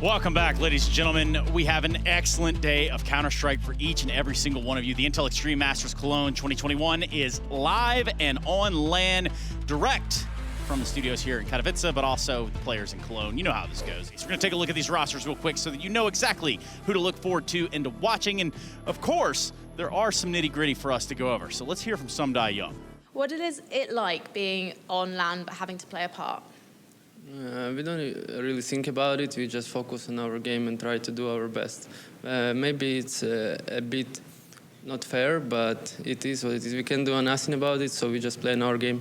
Welcome back, ladies and gentlemen. We have an excellent day of Counter-Strike for each and every single one of you. The Intel Extreme Masters Cologne 2021 is live and on LAN, direct from the studios here in Katowice, but also the players in Cologne. You know how this goes. So we're going to take a look at these rosters real quick so that you know exactly who to look forward to and to watching. And of course, there are some nitty-gritty for us to go over. So let's hear from Sumdai Young. What is it like being on LAN but having to play a part? We don't really think about it. We just focus on our game and try to do our best. Maybe it's a bit not fair, but it is what it is. We can't do nothing about it, so we just play in our game.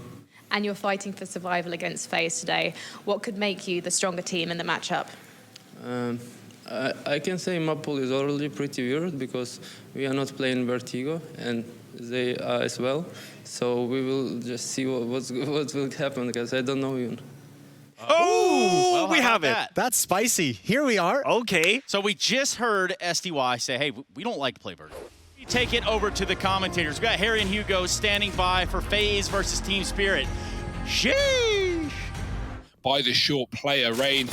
And you're fighting for survival against FaZe today. What could make you the stronger team in the matchup? I can say my pool is already pretty weird because we are not playing Vertigo, and they are as well. So we will just see what will happen, because I don't know even. Oh, well, we have it. that? That's spicy. Here we are. Okay. So we just heard SDY say, hey, we don't like to play Vertigo. We take it over to the commentators. We got Harry and Hugo standing by for FaZe versus Team Spirit. Sheesh. By the short player, Rain,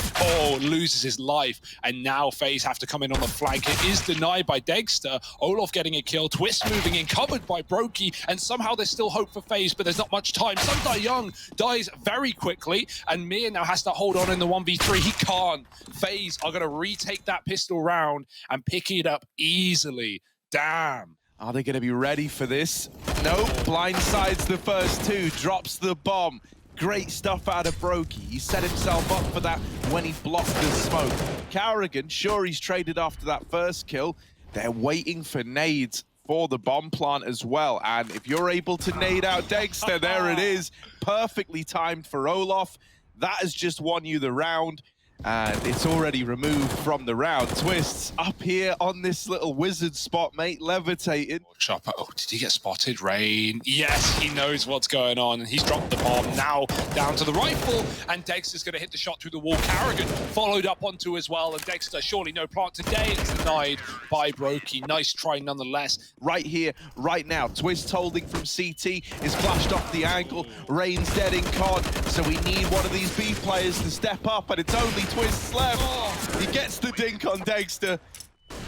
loses his life, and now FaZe have to come in on the flank. It is denied by Dexter. Olaf getting a kill, Twist moving in, covered by Brokey, and somehow there's still hope for FaZe, but there's not much time. Sumdai Young dies very quickly, and Mir now has to hold on in the 1v3. He can't. FaZe are going to retake that pistol round and pick it up easily. Damn. Are they going to be ready for this? Nope, blindsides the first two, drops the bomb. Great stuff out of Brokey. He set himself up for that when he blocked the smoke. Carrigan, sure, he's traded after that first kill. They're waiting for nades for the bomb plant as well. And if you're able to nade out Dexter, there it is. Perfectly timed for Olaf. That has just won you the round. And it's already removed from the round. Twists up here on this little wizard spot, mate, levitating. Chopper, did he get spotted? Rain, yes, he knows what's going on, and he's dropped the bomb. Now down to the rifle, and Dexter's going to hit the shot through the wall. Carrigan followed up onto as well, and Dexter, surely no plant today. It's denied by Brokey. Nice try nonetheless. Right here, right now, Twist holding from CT is flashed off the angle. Rain's dead in COD, so we need one of these B players to step up, and it's only Twist's left. He gets the dink on Dexter.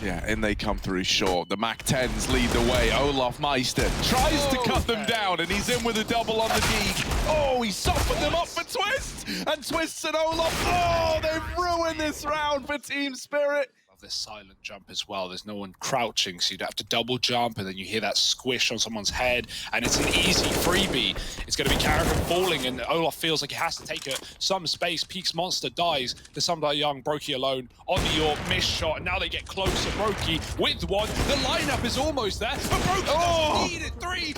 Yeah, and they come through short. The MAC-10s lead the way. Olaf Meister tries to cut them down, and he's in with a double on the D. Oh, he softened them up for Twist! And Twist and Olaf, they've ruined this round for Team Spirit. This silent jump as well. There's no one crouching, so you'd have to double jump, and then you hear that squish on someone's head, and it's an easy freebie. It's going to be Carrigan falling, and Olaf feels like he has to take some space. Peaks Monster dies to Sumdai Young. Brokey alone on the York, missed shot, and now they get closer. Brokey with one. The lineup is almost there, but Brokey doesn't need it. Three.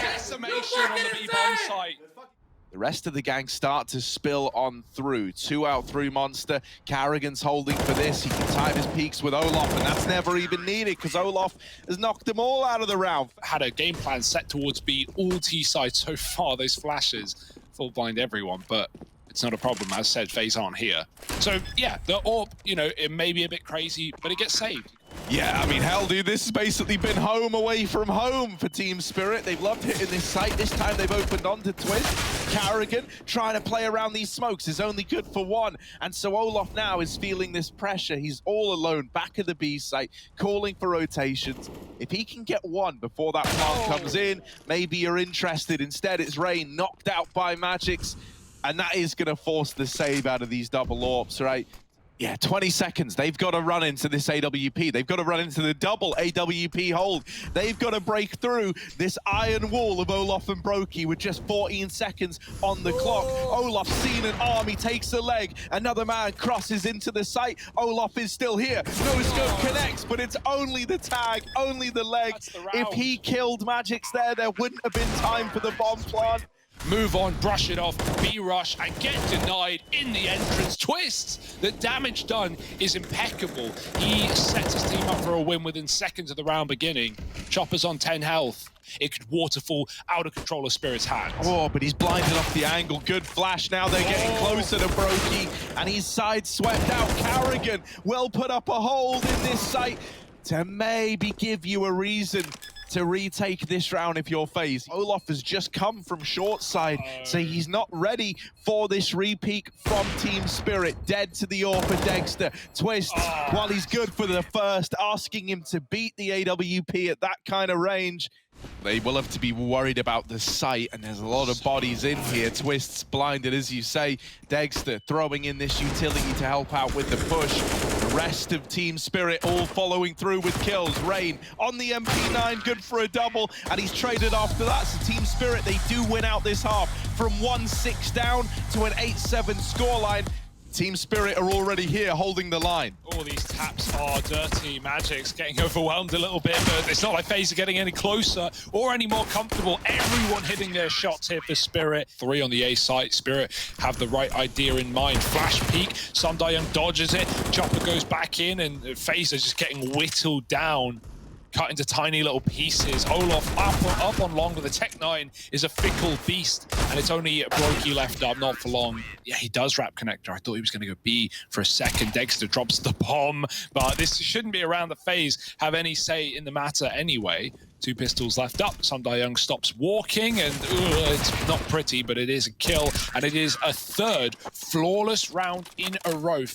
Decimation on the B-bomb site. The rest of the gang start to spill on through. 2 out through Monster. Carrigan's holding for this. He can time his peaks with Olaf, and that's never even needed because Olaf has knocked them all out of the round. Had a game plan set towards B, all T sides so far. Those flashes full blind everyone, but it's not a problem. As said, FaZe aren't here. So yeah, the AWP, it may be a bit crazy, but it gets saved. Yeah, I mean, hell, dude, this has basically been home away from home for Team Spirit. They've loved hitting this site. This time they've opened on to Twist. Carrigan trying to play around these smokes is only good for one. And so Olaf now is feeling this pressure. He's all alone back at the B site, calling for rotations. If he can get one before that plant comes in, maybe you're interested. Instead, it's Rain knocked out by Magix. And that is going to force the save out of these double AWPs, right? Yeah, 20 seconds. They've got to run into this AWP. They've got to run into the double AWP hold. They've got to break through this iron wall of Olaf and Brokey with just 14 seconds on the clock. Olaf's seen an arm. He takes a leg. Another man crosses into the site. Olaf is still here. No scope connects, but it's only the tag, only the leg. If he killed Magix there wouldn't have been time for the bomb plant. Move on, brush it off, B-rush, and get denied in the entrance. Twists! The damage done is impeccable. He sets his team up for a win within seconds of the round beginning. Chopper's on 10 health. It could waterfall out of control of Spirit's hands. Oh, but he's blinded off the angle. Good flash. Now they're getting closer to Brokey, and he's side-swept out. Carrigan will put up a hold in this site to maybe give you a reason to retake this round if you're FaZe. Olof has just come from short side, so he's not ready for this repeat from Team Spirit. Dead to the AWP for Dexter. Twist, while he's good for the first, asking him to beat the AWP at that kind of range. They will have to be worried about the sight, and there's a lot of bodies in here. Twist's blinded, as you say. Dexter throwing in this utility to help out with the push. The rest of Team Spirit all following through with kills. Rain on the MP9, good for a double, and he's traded after that. So Team Spirit, they do win out this half from 1-6 down to an 8-7 scoreline. Team Spirit are already here holding the line. All these taps are dirty. Magic's getting overwhelmed a little bit, but it's not like FaZe are getting any closer or any more comfortable. Everyone hitting their shots here for Spirit. 3 on the A site. Spirit have the right idea in mind. Flash peek. Sundayoung dodges it. Chopper goes back in, and FaZe are just getting whittled down. Cut into tiny little pieces. Olof up on long, but the Tech-9 is a fickle beast, and it's only Brokey left up, not for long. Yeah, he does wrap connector. I thought he was going to go B for a second. Dexter drops the bomb, but this shouldn't be around the FaZe have any say in the matter anyway. 2 pistols left up. Sundayoung stops walking, and it's not pretty, but it is a kill, and it is a 3rd flawless round in a row.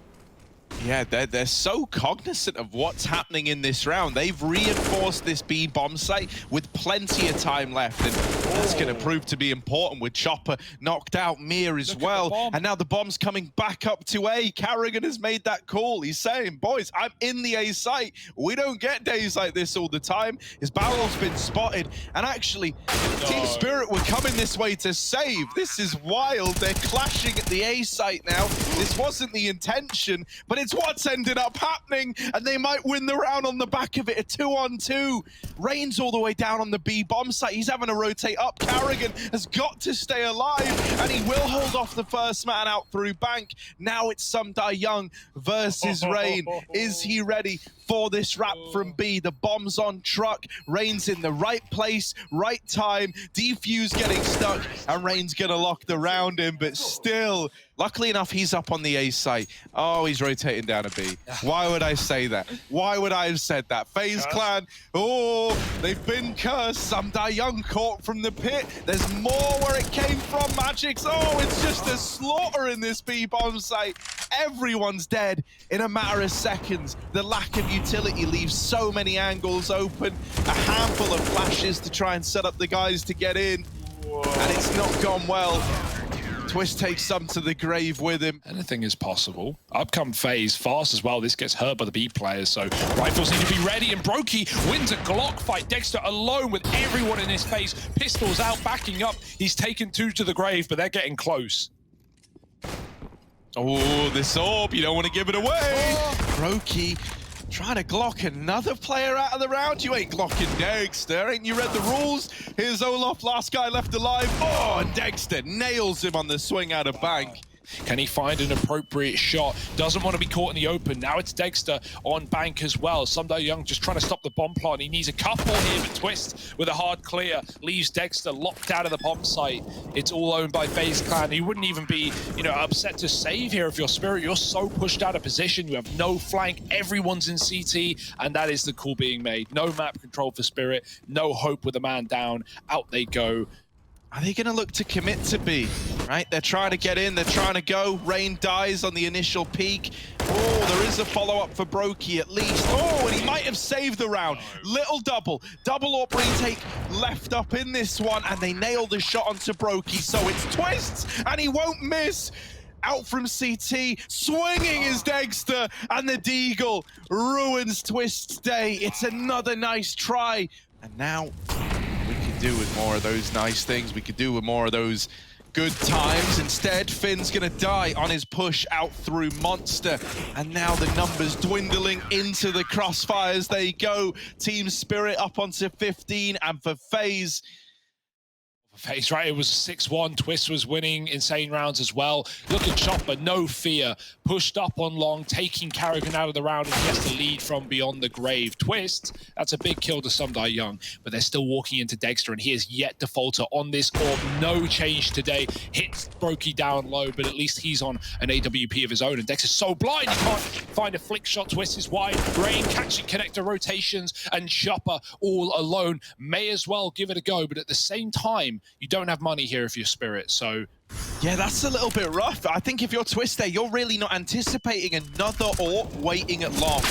Yeah, they're so cognizant of what's happening in this round. They've reinforced this B bomb site with plenty of time left, and that's going to prove to be important with Chopper knocked out, Mir as well. And now the bomb's coming back up to A. Carrigan has made that call. He's saying, boys, I'm in the A site. We don't get days like this all the time. His barrel's been spotted, and actually, Team Spirit were coming this way to save. This is wild. They're clashing at the A site now. This wasn't the intention, but it's what's ended up happening, and they might win the round on the back of it. A 2-on-2. Rain's all the way down on the B bomb site. He's having to rotate up. Carrigan has got to stay alive, and he will hold off the first man out through bank. Now it's Sundayoung versus Rain. Is he ready for this wrap from B? The bomb's on truck. Rain's in the right place, right time. Defuse getting stuck, and Rain's gonna lock the round in, but still, luckily enough, he's up on the A site. Oh, he's rotating down a B. Why would I say that? Why would I have said that? FaZe Clan, oh, they've been cursed. Sundayoung caught from the pit. There's more where it came from. Magic's, oh, it's just a slaughter in this B bomb site. Everyone's dead in a matter of seconds. The lack of utility leaves so many angles open. A handful of flashes to try and set up the guys to get in. And it's not gone well. Twist takes some to the grave with him. Anything is possible. Up come FaZe fast as well. This gets hurt by the B players, so rifles need to be ready, and Brokey wins a Glock fight. Dexter alone with everyone in his face. Pistols out, backing up. He's taken 2 to the grave, but they're getting close. Oh, this orb, you don't want to give it away. Brokey trying to Glock another player out of the round. You ain't Glocking Dexter, ain't you read the rules? Here's Olof, last guy left alive. Oh, and Dexter nails him on the swing out of bank. Can he find an appropriate shot? Doesn't want to be caught in the open. Now it's Dexter on bank as well. Sundayoung just trying to stop the bomb plot. He needs a couple here, but Twist with a hard clear leaves Dexter locked out of the bomb site. It's all owned by FaZe Clan. You wouldn't even be, upset to save here if you're Spirit. You're so pushed out of position. You have no flank. Everyone's in CT, and that is the call being made. No map control for Spirit. No hope with a man down. Out they go. Are they going to look to commit to B, right? They're trying to get in, they're trying to go. Rain dies on the initial peak. Oh, there is a follow-up for Brokey at least. Oh, and he might have saved the round. Little double AWP retake left up in this one, and they nail the shot onto Brokey. So it's Twists, and he won't miss. Out from CT, swinging is Dexter, and the Deagle ruins Twist's day. It's another nice try, and now do with more of those nice things. We could do with more of those good times. Instead, Finn's gonna die on his push out through Monster. And now the numbers dwindling into the crossfires they go. Team Spirit up onto 15, and for FaZe, FaZe, right? It was 6-1. Twist was winning insane rounds as well. Look at Chopper, no fear. Pushed up on long, taking Carrigan out of the round, and he has to lead from beyond the grave. Twist, that's a big kill to Sumdai Young, but they're still walking into Dexter, and he is yet to falter on this orb. No change today. Hits Brokey down low, but at least he's on an AWP of his own, and Dexter's so blind, he can't find a flick shot. Twist is wide. Rain catching connector rotations, and Chopper all alone. May as well give it a go, but at the same time, you don't have money here if you're Spirit, so... Yeah, that's a little bit rough. I think if you're Twist there, you're really not anticipating another AWP waiting at long.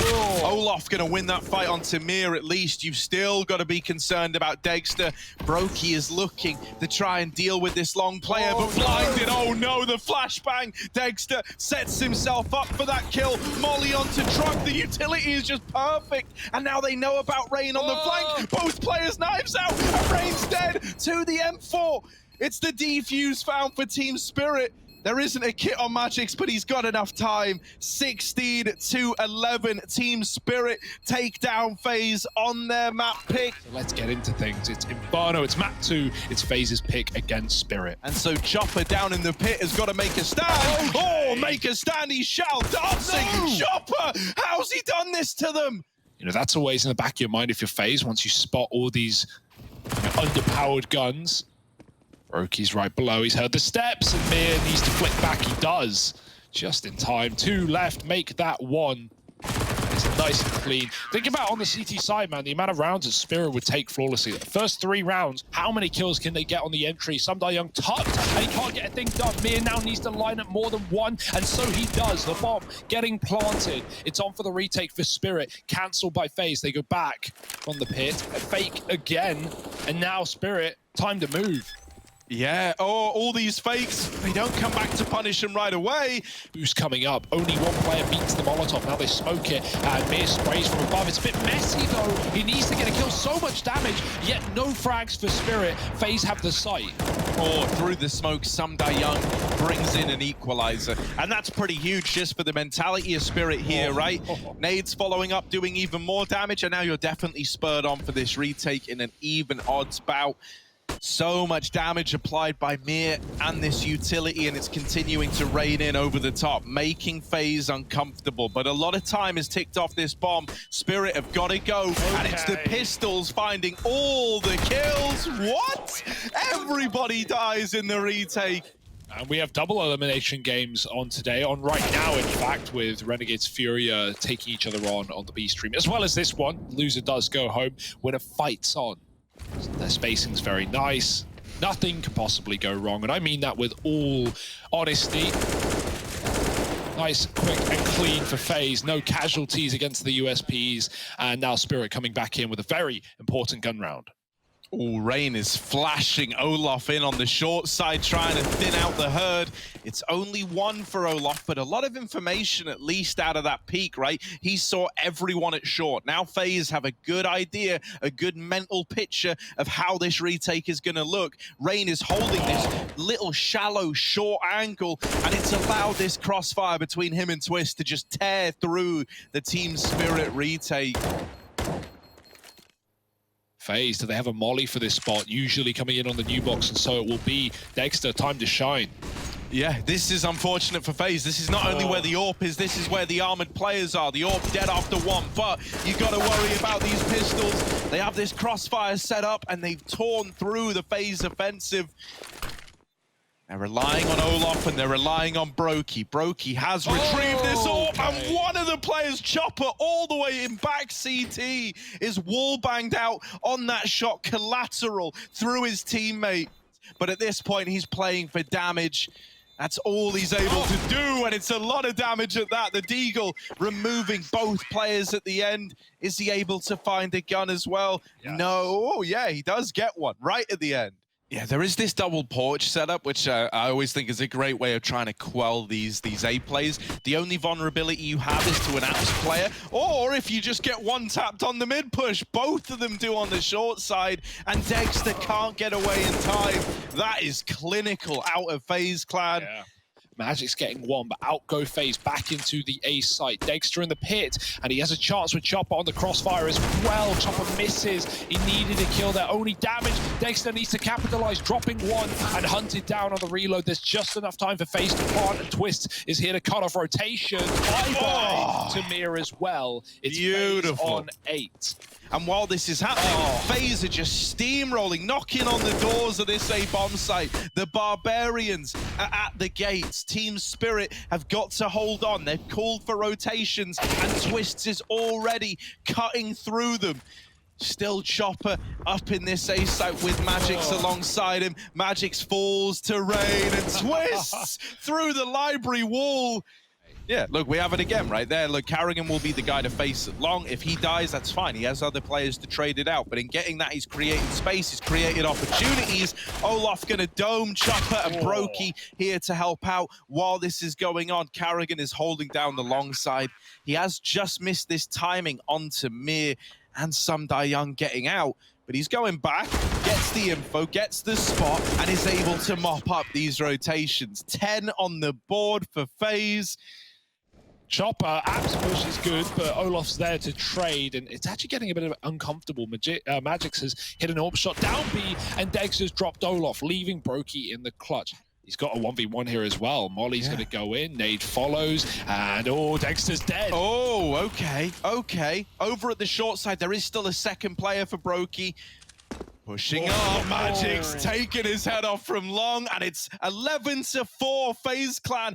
Olaf gonna win that fight on Tamir at least. You've still got to be concerned about Dexter. Brokey is looking to try and deal with this long player, but blinded. Oh no, the flashbang. Dexter sets himself up for that kill. Molly onto Truck. The utility is just perfect. And now they know about Rain on the flank. Both players knives out, and Rain's dead to the M4. It's the defuse found for Team Spirit. There isn't a kit on Magix, but he's got enough time. 16-11. Team Spirit take down FaZe on their map pick. So let's get into things. It's Inferno, it's map 2, it's FaZe's pick against Spirit. And so Chopper down in the pit has got to make a stand. Oh, make a stand. He's shall dancing. No. Chopper, how's he done this to them? You know, that's always in the back of your mind if you're FaZe, once you spot all these underpowered guns. Brokey's right below, he's heard the steps, and Mir needs to flick back, he does. Just in time, 2 left, make that 1. It's nice and clean. Think about on the CT side, man, the amount of rounds that Spirit would take flawlessly. The first 3 rounds, how many kills can they get on the entry? Sumdai Young tucked, and he can't get a thing done. Mir now needs to line up more than 1, and so he does. The bomb getting planted. It's on for the retake for Spirit. Cancelled by FaZe. They go back from the pit. A fake again, and now Spirit, time to move. Yeah, all these fakes, they don't come back to punish him right away. Boost coming up, only 1 player beats the Molotov, now they smoke it, and Mir sprays from above. It's a bit messy though, he needs to get a kill, so much damage, yet no frags for Spirit. FaZe have the sight. Oh, through the smoke, Sumdai Young brings in an equalizer, and that's pretty huge just for the mentality of Spirit here, right? Nades following up, doing even more damage, and now you're definitely spurred on for this retake in an even odds bout. So much damage applied by Mir and this utility, and it's continuing to rain in over the top, making FaZe uncomfortable. But a lot of time has ticked off this bomb. Spirit have got to go, and it's the pistols finding all the kills. What? Everybody dies in the retake. And we have double elimination games on today, on right now, in fact, with Renegades Furia taking each other on the B stream, as well as this one. Loser does go home when a fight's on. Their spacing's very nice. Nothing can possibly go wrong, and I mean that with all honesty. Nice, quick, and clean for FaZe. No casualties against the USPs, and now Spirit coming back in with a very important gun round. Oh, Rain is flashing Olaf in on the short side, trying to thin out the herd. It's only 1 for Olaf, but a lot of information at least out of that peak, right? He saw everyone at short. Now FaZe have a good idea, a good mental picture of how this retake is going to look. Rain is holding this little shallow, short angle, and it's allowed this crossfire between him and Twist to just tear through the Team Spirit retake. FaZe, do they have a molly for this spot? Usually coming in on the new box, and so it will be Dexter, time to shine. Yeah, this is unfortunate for FaZe. This is not only where the AWP is, this is where the armored players are. The AWP dead after 1, but you got to worry about these pistols. They have this crossfire set up, and they've torn through the FaZe offensive. They're relying on Olaf, and they're relying on Brokey. Brokey has retrieved this AWP, and one of the players, Chopper, all the way in back CT, is wall-banged out on that shot, collateral through his teammate. But at this point, he's playing for damage. That's all he's able to do, and it's a lot of damage at that. The Deagle removing both players at the end. Is he able to find a gun as well? Yeah. No. Oh, yeah, he does get one right at the end. Yeah, there is this double porch setup, which I always think is a great way of trying to quell these A plays. The only vulnerability you have is to an apps player, or if you just get one tapped on the mid push. Both of them do on the short side, and Dexter can't get away in time. That is clinical out of FaZe Clan. Yeah. Magic's getting one, but out go FaZe back into the A site. Dexter in the pit, and he has a chance with Chopper on the crossfire as well. Chopper misses. He needed a kill there. Only damage. Dexter needs to capitalize, dropping one and hunted down on the reload. There's just enough time for FaZe to plant, and Twist is here to cut off rotation. Bye-bye to Mir as well. It's beautiful. FaZe on 8. And while this is happening, FaZe are just steamrolling, knocking on the doors of this A-bomb site. The Barbarians are at the gates. Team Spirit have got to hold on. They've called for rotations, and Twists is already cutting through them. Still Chopper up in this A site with Magix alongside him. Magix falls to rain and Twists through the library wall. Yeah, look, we have it again right there. Look, Carrigan will be the guy to face it long. If he dies, that's fine. He has other players to trade it out. But in getting that, he's created space, he's created opportunities. Olaf gonna dome Chopper and Brokey here to help out while this is going on. Carrigan is holding down the long side. He has just missed this timing onto Mir and Sumdai Young getting out. But he's going back, gets the info, gets the spot, and is able to mop up these rotations. 10 on the board for FaZe. Chopper, Apps push is good, but Olaf's there to trade, and it's actually getting a bit of uncomfortable. Magix has hit an AWP shot down B, and Dexter's dropped Olaf, leaving Brokey in the clutch. He's got a 1v1 here as well. Molly's going to go in, nade follows, and Dexter's dead. Oh, okay. Over at the short side, there is still a second player for Brokey. Pushing up, Magic's taking his head off from long, and it's 11-4 FaZe Clan.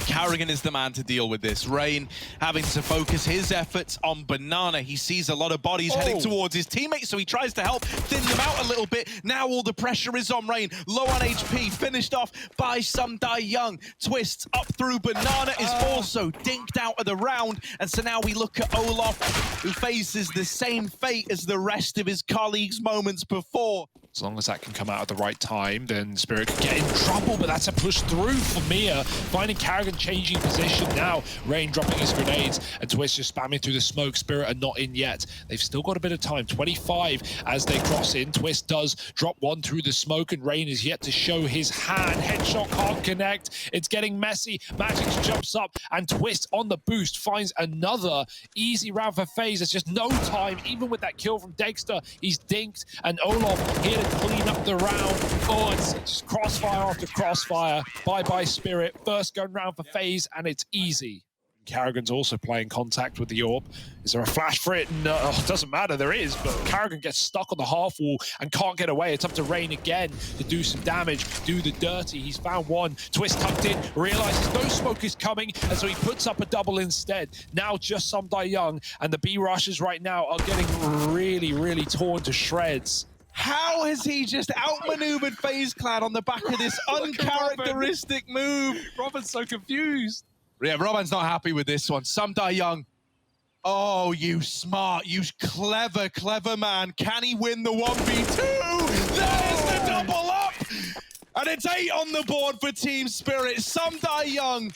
Carrigan is the man to deal with this. Rain having to focus his efforts on Banana. He sees a lot of bodies heading towards his teammates, so he tries to help thin them out a little bit. Now all the pressure is on Rain. Low on HP, finished off by Sumdai Young. Twists up through Banana is also dinked out of the round. And so now we look at Olaf, who faces the same fate as the rest of his colleagues moments before. As long as that can come out at the right time, then Spirit could get in trouble, but that's a push through for Mia. Finding Carrigan changing position now. Rain dropping his grenades, and Twist just spamming through the smoke. Spirit are not in yet. They've still got a bit of time. 25 as they cross in. Twist does drop one through the smoke, and Rain is yet to show his hand. Headshot can't connect. It's getting messy. Magix jumps up, and Twist on the boost finds another easy round for FaZe. There's just no time. Even with that kill from Dexter, he's dinked, and Olaf here to clean up the round. It's just crossfire after crossfire. Bye-bye Spirit. First gun round for FaZe, and it's easy. Carrigan's also playing contact with the AWP. Is there a flash for it? No, it doesn't matter. There is, but Carrigan gets stuck on the half wall and can't get away. It's up to Rain again to do some damage, do the dirty. He's found one. Twist tucked in, realizes no smoke is coming, and so he puts up a double instead. Now just Sumdai Young, and the B rushes right now are getting really, really torn to shreds. How has he just outmaneuvered FaZe Clan on the back of this uncharacteristic move? Robin's so confused. Yeah, Robin's not happy with this one. Sumdai Young. Oh, you smart, you clever, clever man. Can he win the 1v2? There's the double up! And it's 8 on the board for Team Spirit. Sumdai Young.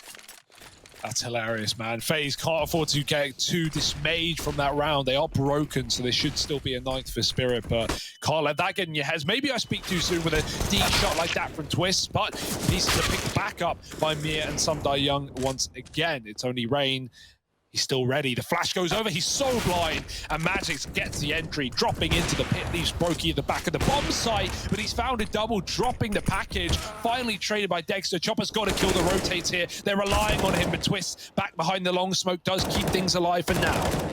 That's hilarious, man. FaZe can't afford to get too dismayed from that round. They are broken, so there should still be a 9th for Spirit, but can't let that get in your heads. Maybe I speak too soon with a deep shot like that from Twist, but needs to pick back up by Mir and Sumdai Young once again. It's only Rain. He's still ready. The flash goes over. He's so blind. And Magix gets the entry, dropping into the pit. Leaves Brokey at the back of the bomb site, but he's found a double, dropping the package. Finally traded by Dexter. Chopper's got to kill the rotates here. They're relying on him, but Twist back behind the long smoke does keep things alive for now.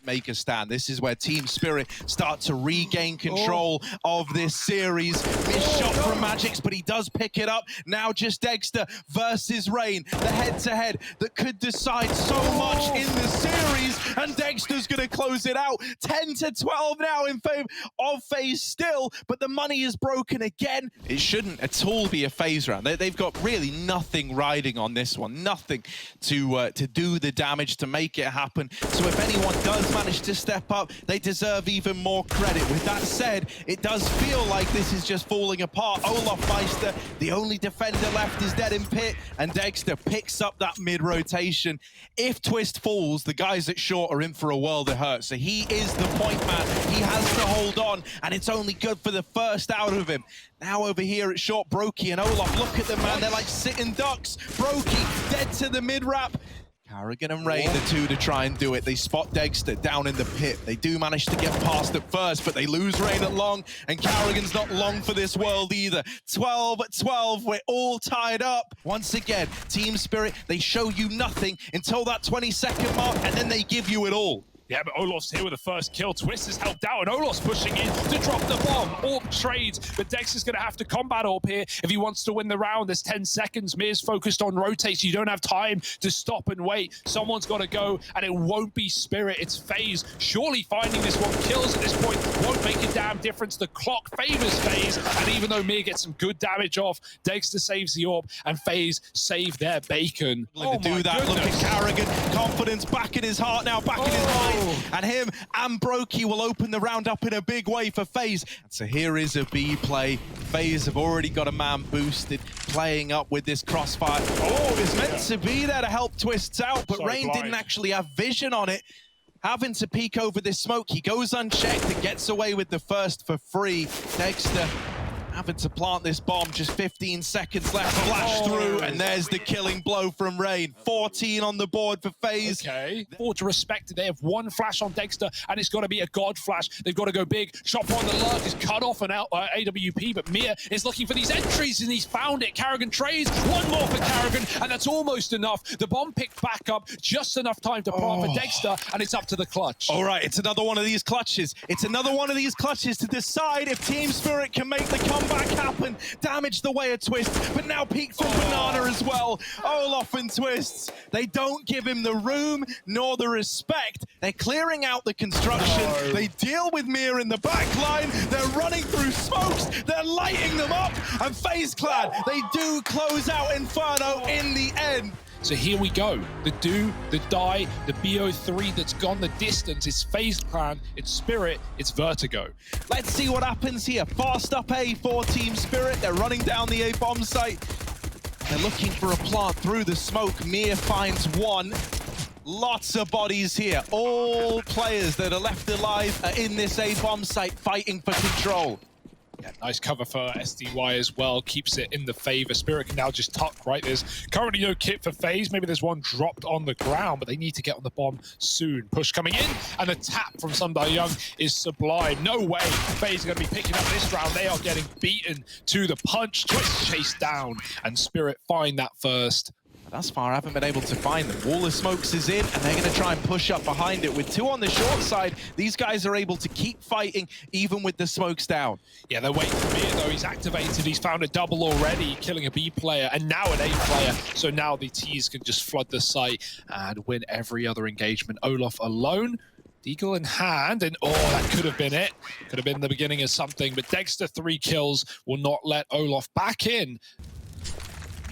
Make a stand. This is where Team Spirit start to regain control of this series. Missed shot from Magix, but he does pick it up. Now just Dexter versus Rain. The head-to-head that could decide so much in the series, and Dexter's going to close it out. 10-12 now in favor of FaZe still, but the money is broken again. It shouldn't at all be a FaZe round. They've got really nothing riding on this one. Nothing to do the damage to make it happen. So if anyone does managed to step up, they deserve even more credit. With that said, it does feel like this is just falling apart. Olaf Meister, the only defender left, is dead in pit, and Dexter picks up that mid-rotation. If Twist falls, the guys at short are in for a world of hurt. So he is the point man. He has to hold on, and it's only good for the first out of him. Now over here at short, Brokey and Olaf, look at them, man. They're like sitting ducks. Brokey dead to the mid-wrap. Karrigan and Rain, the two to try and do it. They spot Dexter down in the pit. They do manage to get past at first, but they lose Rain at long, and Karrigan's not long for this world either. 12-12, we're all tied up. Once again, Team Spirit, they show you nothing until that 20-second mark, and then they give you it all. Yeah, but Olaf's here with the first kill. Twist is helped out, and Olaf's pushing in to drop the bomb. Orb trades, but Dexter's going to have to combat Orb here if he wants to win the round. There's 10 seconds. Mir's focused on rotates. You don't have time to stop and wait. Someone's got to go, and it won't be Spirit. It's FaZe. Surely finding this one kills at this point won't make a damn difference. The clock favors FaZe, and even though Mir gets some good damage off, Dexter saves the Orb, and FaZe save their bacon. To do that, look at Karrigan. Confidence back in his heart now, back in his mind. And him and Brokey will open the round up in a big way for FaZe. So here is a B play. FaZe have already got a man boosted, playing up with this crossfire. Oh, it's meant to be there to help Twists out, but Rain didn't actually have vision on it. Having to peek over this smoke, he goes unchecked and gets away with the first for free. Dexter having to plant this bomb, just 15 seconds left, flash through, and there's the killing blow from Rain. 14 on the board for FaZe. Okay. Forward to respect it. They have one flash on Dexter, and it's got to be a god flash. They've got to go big. Chopper on the lurk is cut off an AWP, but Mir is looking for these entries, and he's found it. Karrigan trades. One more for Karrigan, and that's almost enough. The bomb picked back up, just enough time to plant for Dexter, and it's up to the clutch. All right, it's another one of these clutches. It's another one of these clutches to decide if Team Spirit can make the comeback happen, damage the way of Twist, but now peek from Banana as well. Olaf and Twists, they don't give him the room nor the respect. They're clearing out the construction. They deal with Mir in the back line. They're running through smokes. They're lighting them up. And FaZe Clan, they do close out Inferno in the end. So here we go. The do, the die, the BO3 that's gone the distance. It's FaZe Clan, it's Spirit, it's Vertigo. Let's see what happens here. Fast up A for Team Spirit. They're running down the A bomb site. They're looking for a plant through the smoke. Mir finds one. Lots of bodies here. All players that are left alive are in this A bomb site fighting for control. Yeah, nice cover for SDY as well. Keeps it in the favor. Spirit can now just tuck, right? There's currently no kit for FaZe. Maybe there's one dropped on the ground, but they need to get on the bomb soon. Push coming in, and the tap from Sunday Young is sublime. No way FaZe are going to be picking up this round. They are getting beaten to the punch. Twist chased down, and Spirit find that first. Thus far, I haven't been able to find them. Wall of smokes is in, and they're going to try and push up behind it. With two on the short side, these guys are able to keep fighting, even with the smokes down. Yeah, they're waiting for Mir, though. He's activated. He's found a double already, killing a B player, and now an A player. So now the T's can just flood the site and win every other engagement. Olaf alone. Deagle in hand, and oh, that could have been it. Could have been the beginning of something, but Dexter 3 kills will not let Olaf back in.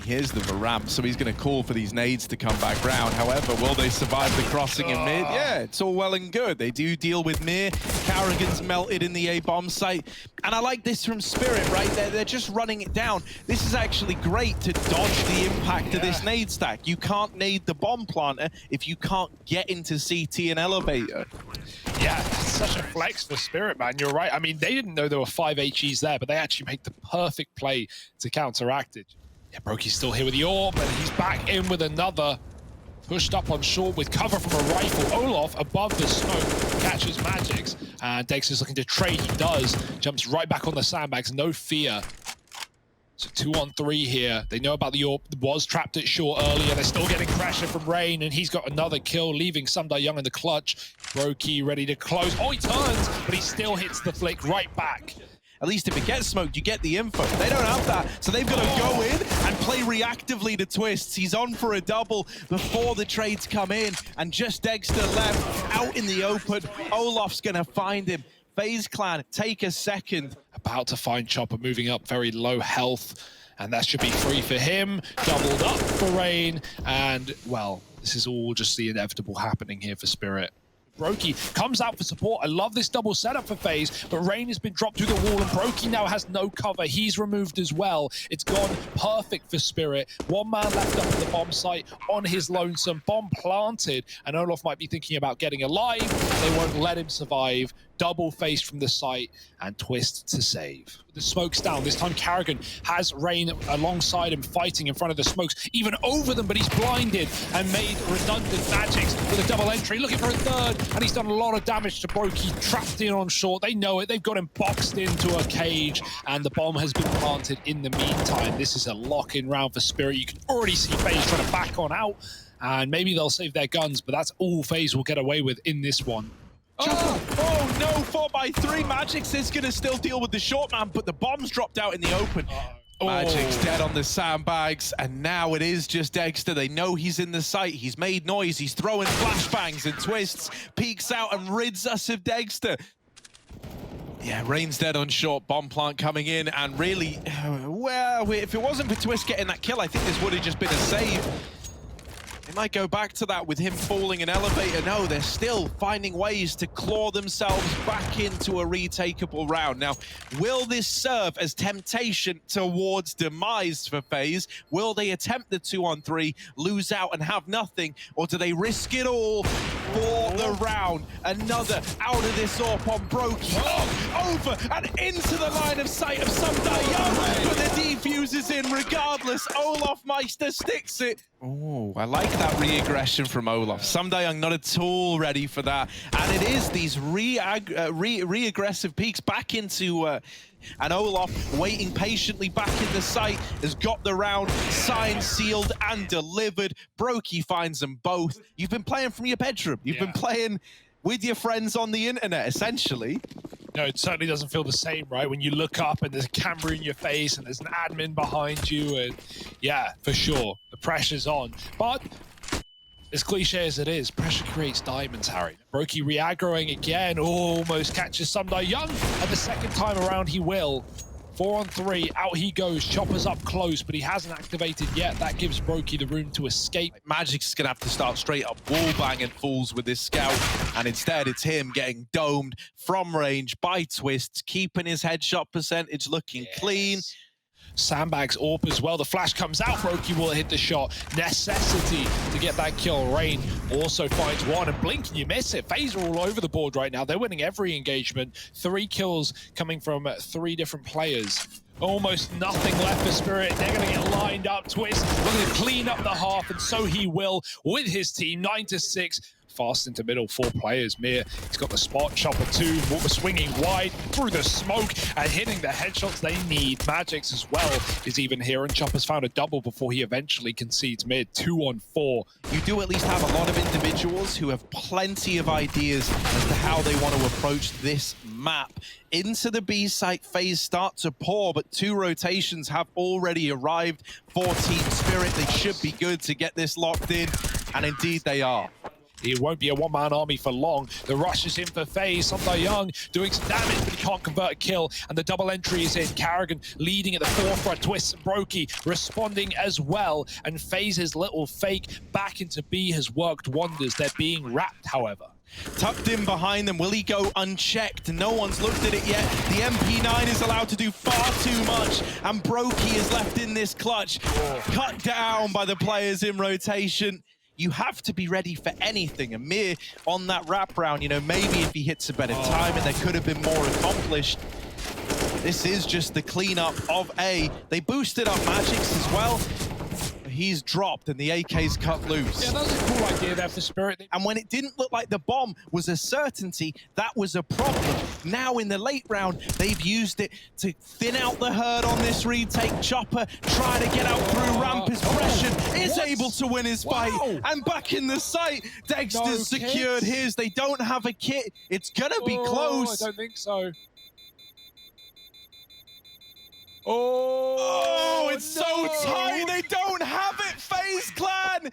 Here's the ramp, so he's going to call for these nades to come back round. However, will they survive the crossing in mid? Yeah, it's all well and good. They do deal with Mir. Karrigan's melted in the A-bomb site. And I like this from Spirit, right? They're just running it down. This is actually great to dodge the impact of this nade stack. You can't nade the bomb planter if you can't get into CT and elevator. Yeah, such a flex for Spirit, man. You're right. I mean, they didn't know there were 5 HEs there, but they actually made the perfect play to counteract it. Yeah, Brokey's still here with the orb, and he's back in with another. Pushed up on short with cover from a rifle. Olaf above the smoke catches Magics, and Dexter's looking to trade. He does. Jumps right back on the sandbags, no fear. So 2-on-3 here. They know about the orb. Was trapped at short earlier. They're still getting pressure from Rain, and he's got another kill, leaving Sunday Young in the clutch. Brokey ready to close. Oh, he turns, but he still hits the flick right back. At least if it gets smoked, you get the info. They don't have that, so they've got to go in and play reactively to Twists. He's on for a double before the trades come in, and just Dexter left out in the open. Olaf's going to find him. FaZe Clan take a second. About to find Chopper, moving up, very low health, and that should be free for him. Doubled up for Rain, and, well, this is all just the inevitable happening here for Spirit. Brokey comes out for support. I love this double setup for FaZe, but Rain has been dropped through the wall and Brokey now has no cover. He's removed as well. It's gone perfect for Spirit. One man left up at the bomb site on his lonesome. Bomb planted, and Olof might be thinking about getting alive. They won't let him survive. Double faced from the site, and Twist to save. The smoke's down. This time Karrigan has Rain alongside him, fighting in front of the smokes, even over them, but he's blinded and made redundant magics with a double entry, looking for a third, and he's done a lot of damage to Brokey, trapped in on short. They know it. They've got him boxed into a cage, and the bomb has been planted in the meantime. This is a lock-in round for Spirit. You can already see FaZe trying to back on out, and maybe they'll save their guns, but that's all FaZe will get away with in this one. Oh no, 4x3. Magix is going to still deal with the short man, but the bomb's dropped out in the open. Magic's dead on the sandbags, and now it is just Dexter. They know he's in the site. He's made noise. He's throwing flashbangs and twists, peeks out and rids us of Dexter. Yeah, Rain's dead on short, bomb plant coming in, and really, well, if it wasn't for Twist getting that kill, I think this would have just been a save. They might go back to that with him falling an elevator. No, they're still finding ways to claw themselves back into a retakeable round. Now, will this serve as temptation towards demise for FaZe? Will they attempt the 2-on-3, lose out and have nothing? Or do they risk it all for the round? Another out of this AWP on Brokey. Over and into the line of sight of Young, but the defuse is in regardless. Olaf Meister sticks it. Oh, I like that re-aggression from Olaf. Young not at all ready for that. And it is these re-aggressive peaks back into... and Olaf, waiting patiently back in the site, has got the round signed, sealed, and delivered. Brokey finds them both. You've been playing from your bedroom. You've been playing with your friends on the internet, essentially. No, it certainly doesn't feel the same, right? When you look up and there's a camera in your face and there's an admin behind you, and yeah, for sure, the pressure's on. But as cliche as it is, pressure creates diamonds, Harry. Brokey re-aggroing again, almost catches Young, and the second time around he will. 4-on-3, out he goes, Chopper's up close, but he hasn't activated yet. That gives Brokey the room to escape. Magic's gonna have to start straight up wall-banging fools with this scout, and instead it's him getting domed from range by Twist, keeping his headshot percentage looking clean. Sandbags AWP as well. The flash comes out. Brokey will hit the shot. Necessity to get that kill. Rain also finds one, and blink and you miss it. FaZe are all over the board right now. They're winning every engagement. 3 kills coming from 3 different players. Almost nothing left for Spirit. They're going to get lined up. Twist looking to clean up the half, and so he will with his team. 9-6. Fast into middle, 4 players. Mir, he's got the spot. Chopper 2, swinging wide through the smoke and hitting the headshots they need. Magix as well is even here, and Chopper's found a double before he eventually concedes mid. 2-on-4. You do at least have a lot of individuals who have plenty of ideas as to how they want to approach this map. Into the B site, FaZe start to pour, but 2 rotations have already arrived for Team Spirit. They should be good to get this locked in, and indeed they are. It won't be a one-man army for long. The rush is in for FaZe. Young doing some damage, but he can't convert a kill. And the double entry is in. Karrigan leading at the forefront. Twist and Brokey responding as well. And FaZe's little fake back into B has worked wonders. They're being wrapped, however. Tucked in behind them, will he go unchecked? No one's looked at it yet. The MP9 is allowed to do far too much, and Brokey is left in this clutch. Cut down by the players in rotation. You have to be ready for anything. And Mir on that wrap round, you know, maybe if he hits a better time and there could have been more accomplished. This is just the cleanup of A. They boosted up Magix as well. He's dropped and the AK's cut loose. Yeah, that was a cool idea there for Spirit. And when it didn't look like the bomb was a certainty, that was a problem. Now in the late round, they've used it to thin out the herd on this retake. Chopper trying to get out through ramp. His progression is able to win his fight. And back in the site, Dexter's secured his. They don't have a kit. It's gonna be close. I don't think so. Oh, it's so tight. They don't have it, FaZe Clan.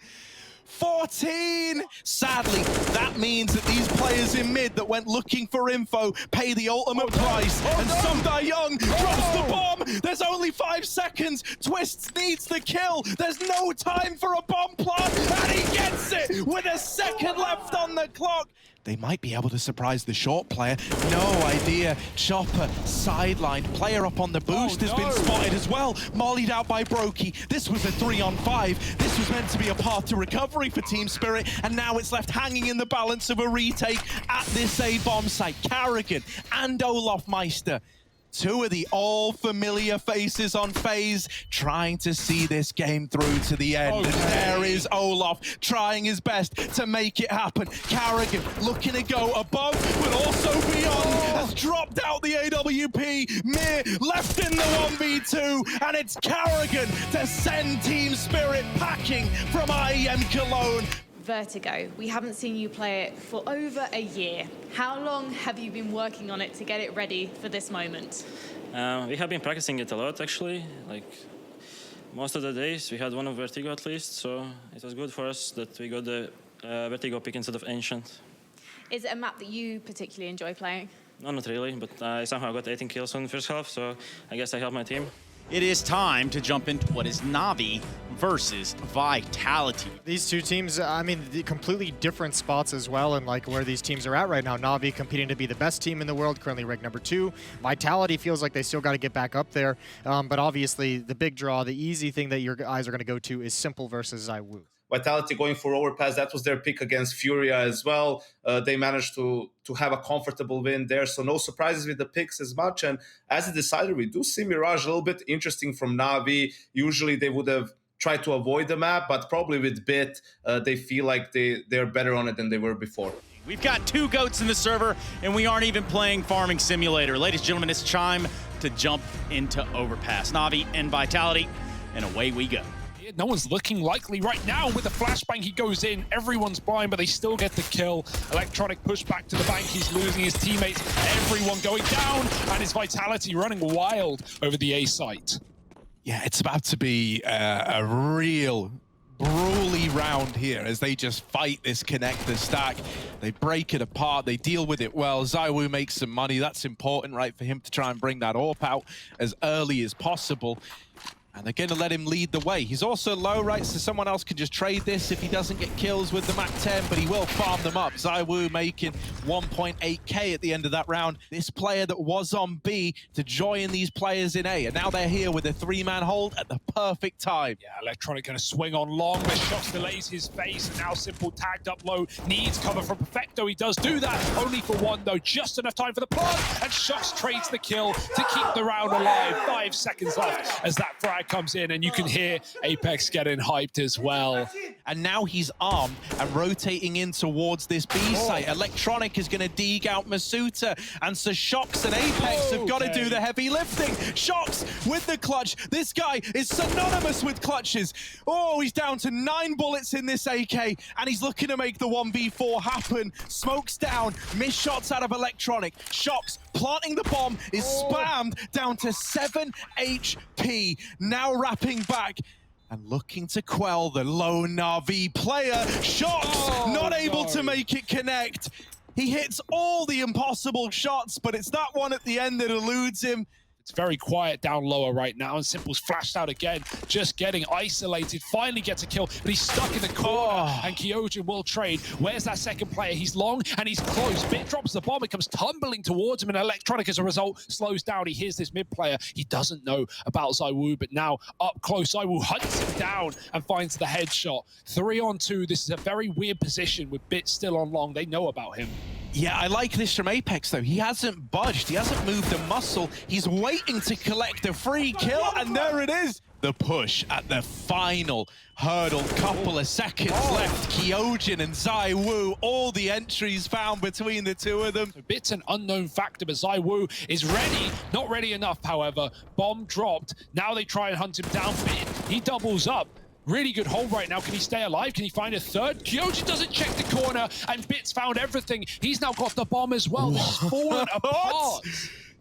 14. Sadly, that means that these players in mid that went looking for info pay the ultimate price. And Young drops the bomb. There's only 5 seconds. Twist needs the kill. There's no time for a bomb plant, and he gets it with a second left on the clock. They might be able to surprise the short player. No idea. Chopper, sidelined. Player up on the boost has been spotted as well. Mollied out by Brokey. This was a 3-on-5. This was meant to be a path to recovery for Team Spirit, and now it's left hanging in the balance of a retake at this A-bomb site. Carrigan and Olaf Meister. Two of the all-familiar faces on FaZe trying to see this game through to the end. And there is Olaf trying his best to make it happen. Carrigan looking to go above, but also beyond. Has dropped out the AWP. Mir left in the 1v2. And it's Carrigan to send Team Spirit packing from IEM Cologne. Vertigo, we haven't seen you play it for over a year. How long have you been working on it to get it ready for this moment? We have been practicing it a lot, actually. Like most of the days, we had one of Vertigo at least, so it was good for us that we got the Vertigo pick instead of Ancient. Is it a map that you particularly enjoy playing? No, not really, but I somehow got 18 kills on the first half, so I guess I helped my team. It is time to jump into what is NaVi versus Vitality. These two teams, I mean, completely different spots as well, and like where these teams are at right now. NaVi competing to be the best team in the world, currently ranked #2. Vitality feels like they still got to get back up there, but obviously the big draw, the easy thing that your eyes are going to go to is Simple versus ZywOo. Vitality going for Overpass, that was their pick against Furia as well. They managed to have a comfortable win there, so no surprises with the picks as much. And as a decider, we do see Mirage a little bit interesting from NaVi. Usually they would have tried to avoid the map, but probably with Bit, they feel like they're better on it than they were before. We've got 2 GOATs in the server, and we aren't even playing Farming Simulator. Ladies and gentlemen, it's time to jump into Overpass. NaVi and Vitality, and away we go. No one's looking likely right now. With the flashbang, he goes in. Everyone's blind, but they still get the kill. Electronic push back to the bank. He's losing his teammates. Everyone going down, and his Vitality running wild over the A site. Yeah, it's about to be a real brawly round here as they just fight this connector stack. They break it apart. They deal with it well. ZywOo makes some money. That's important, right, for him to try and bring that AWP out as early as possible. And they're going to let him lead the way. He's also low, right? So someone else can just trade this if he doesn't get kills with the MAC-10, but he will farm them up. ZywOo making 1.8k at the end of that round. This player that was on B to join these players in A. And now they're here with a 3-man hold at the perfect time. Yeah, Electronic going to swing on long, but Shox delays his face. And now Simple tagged up low. Needs cover from Perfecto. He does do that. Only for one, though. Just enough time for the plant. And Shox trades the kill to keep the round alive. 5 seconds left as that frag comes in, and you can hear Apex getting hyped as well. And now he's armed and rotating in towards this B site. Electronic is going to dig out Masuta, and so Shox and Apex have got to do the heavy lifting. Shox with the clutch. This guy is synonymous with clutches. Oh, he's down to 9 bullets in this AK, and he's looking to make the 1v4 happen. Smokes down, missed shots out of Electronic. Shox planting the bomb is spammed down to 7 HP. Now wrapping back and looking to quell the lone NaVi player. Shox not able to make it connect. He hits all the impossible shots, but it's that one at the end that eludes him. It's very quiet down lower right now, and Simple's flashed out again, just getting isolated, finally gets a kill, but he's stuck in the corner, and Kyojin will trade. Where's that second player? He's long, and he's close. Bit drops the bomb, it comes tumbling towards him, and Electronic, as a result, slows down. He hears this mid player. He doesn't know about ZywOo, but now up close, ZywOo hunts him down and finds the headshot. 3-on-2, this is a very weird position with Bit still on long. They know about him. Yeah, I like this from Apex, though. He hasn't budged. He hasn't moved a muscle. He's waiting to collect a free kill, and there it is. The push at the final hurdle. Couple of seconds left. Kyojin and ZywOo, all the entries found between the two of them. A bit's an unknown factor, but ZywOo is ready. Not ready enough, however. Bomb dropped. Now they try and hunt him down. Bit, he doubles up. Really good hold right now. Can he stay alive? Can he find a third? Kyojin doesn't check the corner, and Bit's found everything. He's now got the bomb as well. This is fallen apart.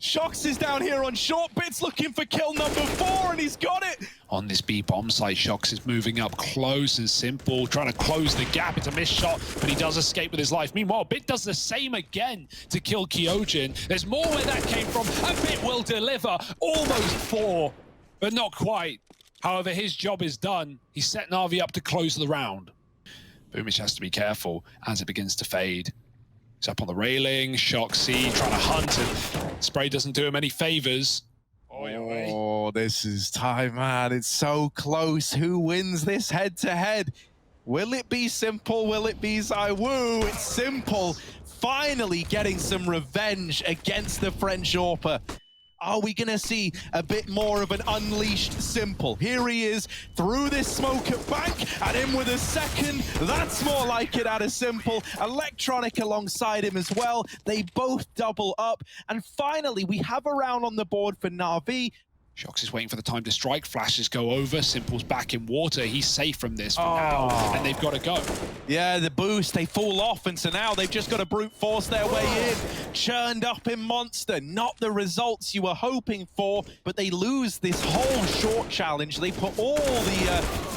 Shox is down here on short. Bit's looking for kill number 4, and he's got it. On this B bomb site, Shox is moving up close and Simple, trying to close the gap. It's a missed shot, but he does escape with his life. Meanwhile, Bit does the same again to kill Kyojin. There's more where that came from, and Bit will deliver. Almost 4, but not quite. However, his job is done. He's set NaVi up to close the round. Boomich has to be careful as it begins to fade. He's up on the railing, Shoxy trying to hunt, and Spray doesn't do him any favors. Oh, this is time, man. It's so close. Who wins this head-to-head? Will it be Simple? Will it be ZywOo? It's Simple finally getting some revenge against the French AWPer. Are we going to see a bit more of an unleashed Simple? Here he is through this smoke at bank and in with a second. That's more like it out of Simple. Electronic alongside him as well. They both double up. And finally, we have a round on the board for NaVi. Shox is waiting for the time to strike. Flashes go over. Simple's back in water. He's safe from this for now, and they've got to go. Yeah, the boost, they fall off, and so now they've just got to brute force their way in. Churned up in Monster. Not the results you were hoping for, but they lose this whole short challenge. They put all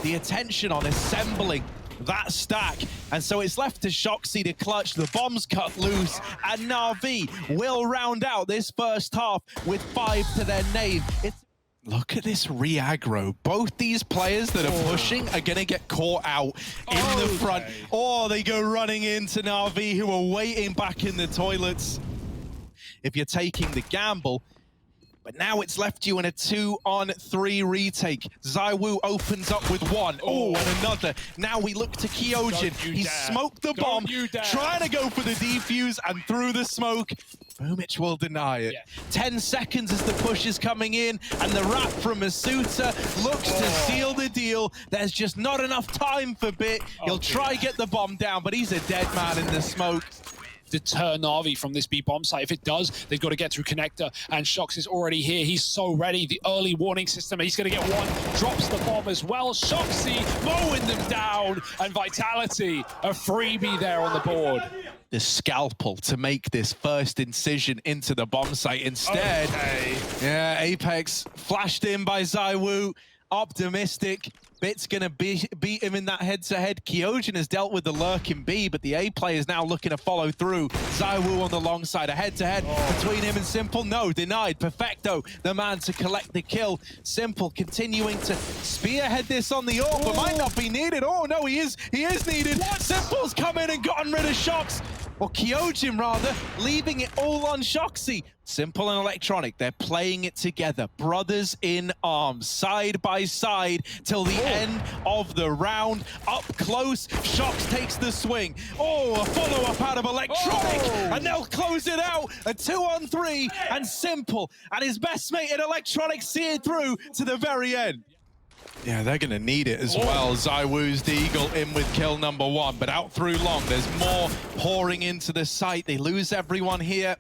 the attention on assembling that stack, and so it's left to Shoxy to clutch. The bombs cut loose, and NaVi will round out this first half with 5 to their name. Look at this re-aggro. Both these players that are pushing are going to get caught out in the front. Or they go running into NaVi, who are waiting back in the toilets. If you're taking the gamble, but now it's left you in a 2-on-3 retake. ZywOo opens up with one. Oh, and another. Now we look to Kyojin. He smoked the bomb, trying to go for the defuse, and through the smoke, Boomich will deny it. 10 seconds as the push is coming in, and the wrap from Masuta looks to seal the deal. There's just not enough time for Bit. He'll try get the bomb down, but he's a dead man in the smoke. Deter NaVi from this B bomb site. If it does, they've got to get through connector, and Shox is already here. He's so ready. The early warning system, he's going to get one. Drops the bomb as well. Shoxy mowing them down, and Vitality, a freebie there on the board. The scalpel to make this first incision into the bomb site instead. Yeah, Apex flashed in by ZywOo. Optimistic. Bit's gonna beat him in that head-to-head. Kyojin has dealt with the lurk in B, but the A player is now looking to follow through. ZywOo on the long side, a head-to-head between him and Simple. No, denied. Perfecto, the man to collect the kill. Simple continuing to spearhead this on the AWP, but might not be needed. Oh no, he is needed. Simple's come in and gotten rid of Shox. Or Kyojin rather, leaving it all on Shoxy. Simple and Electronic, they're playing it together. Brothers in arms, side by side, till the end of the round. Up close, Shox takes the swing. Oh, a follow-up out of Electronic, and they'll close it out. A 2-on-3, and Simple and his best mate in Electronic see it through to the very end. Yeah, they're going to need it as well. ZywOo's the Eagle in with kill number 1, but out through long. There's more pouring into the site. They lose everyone here.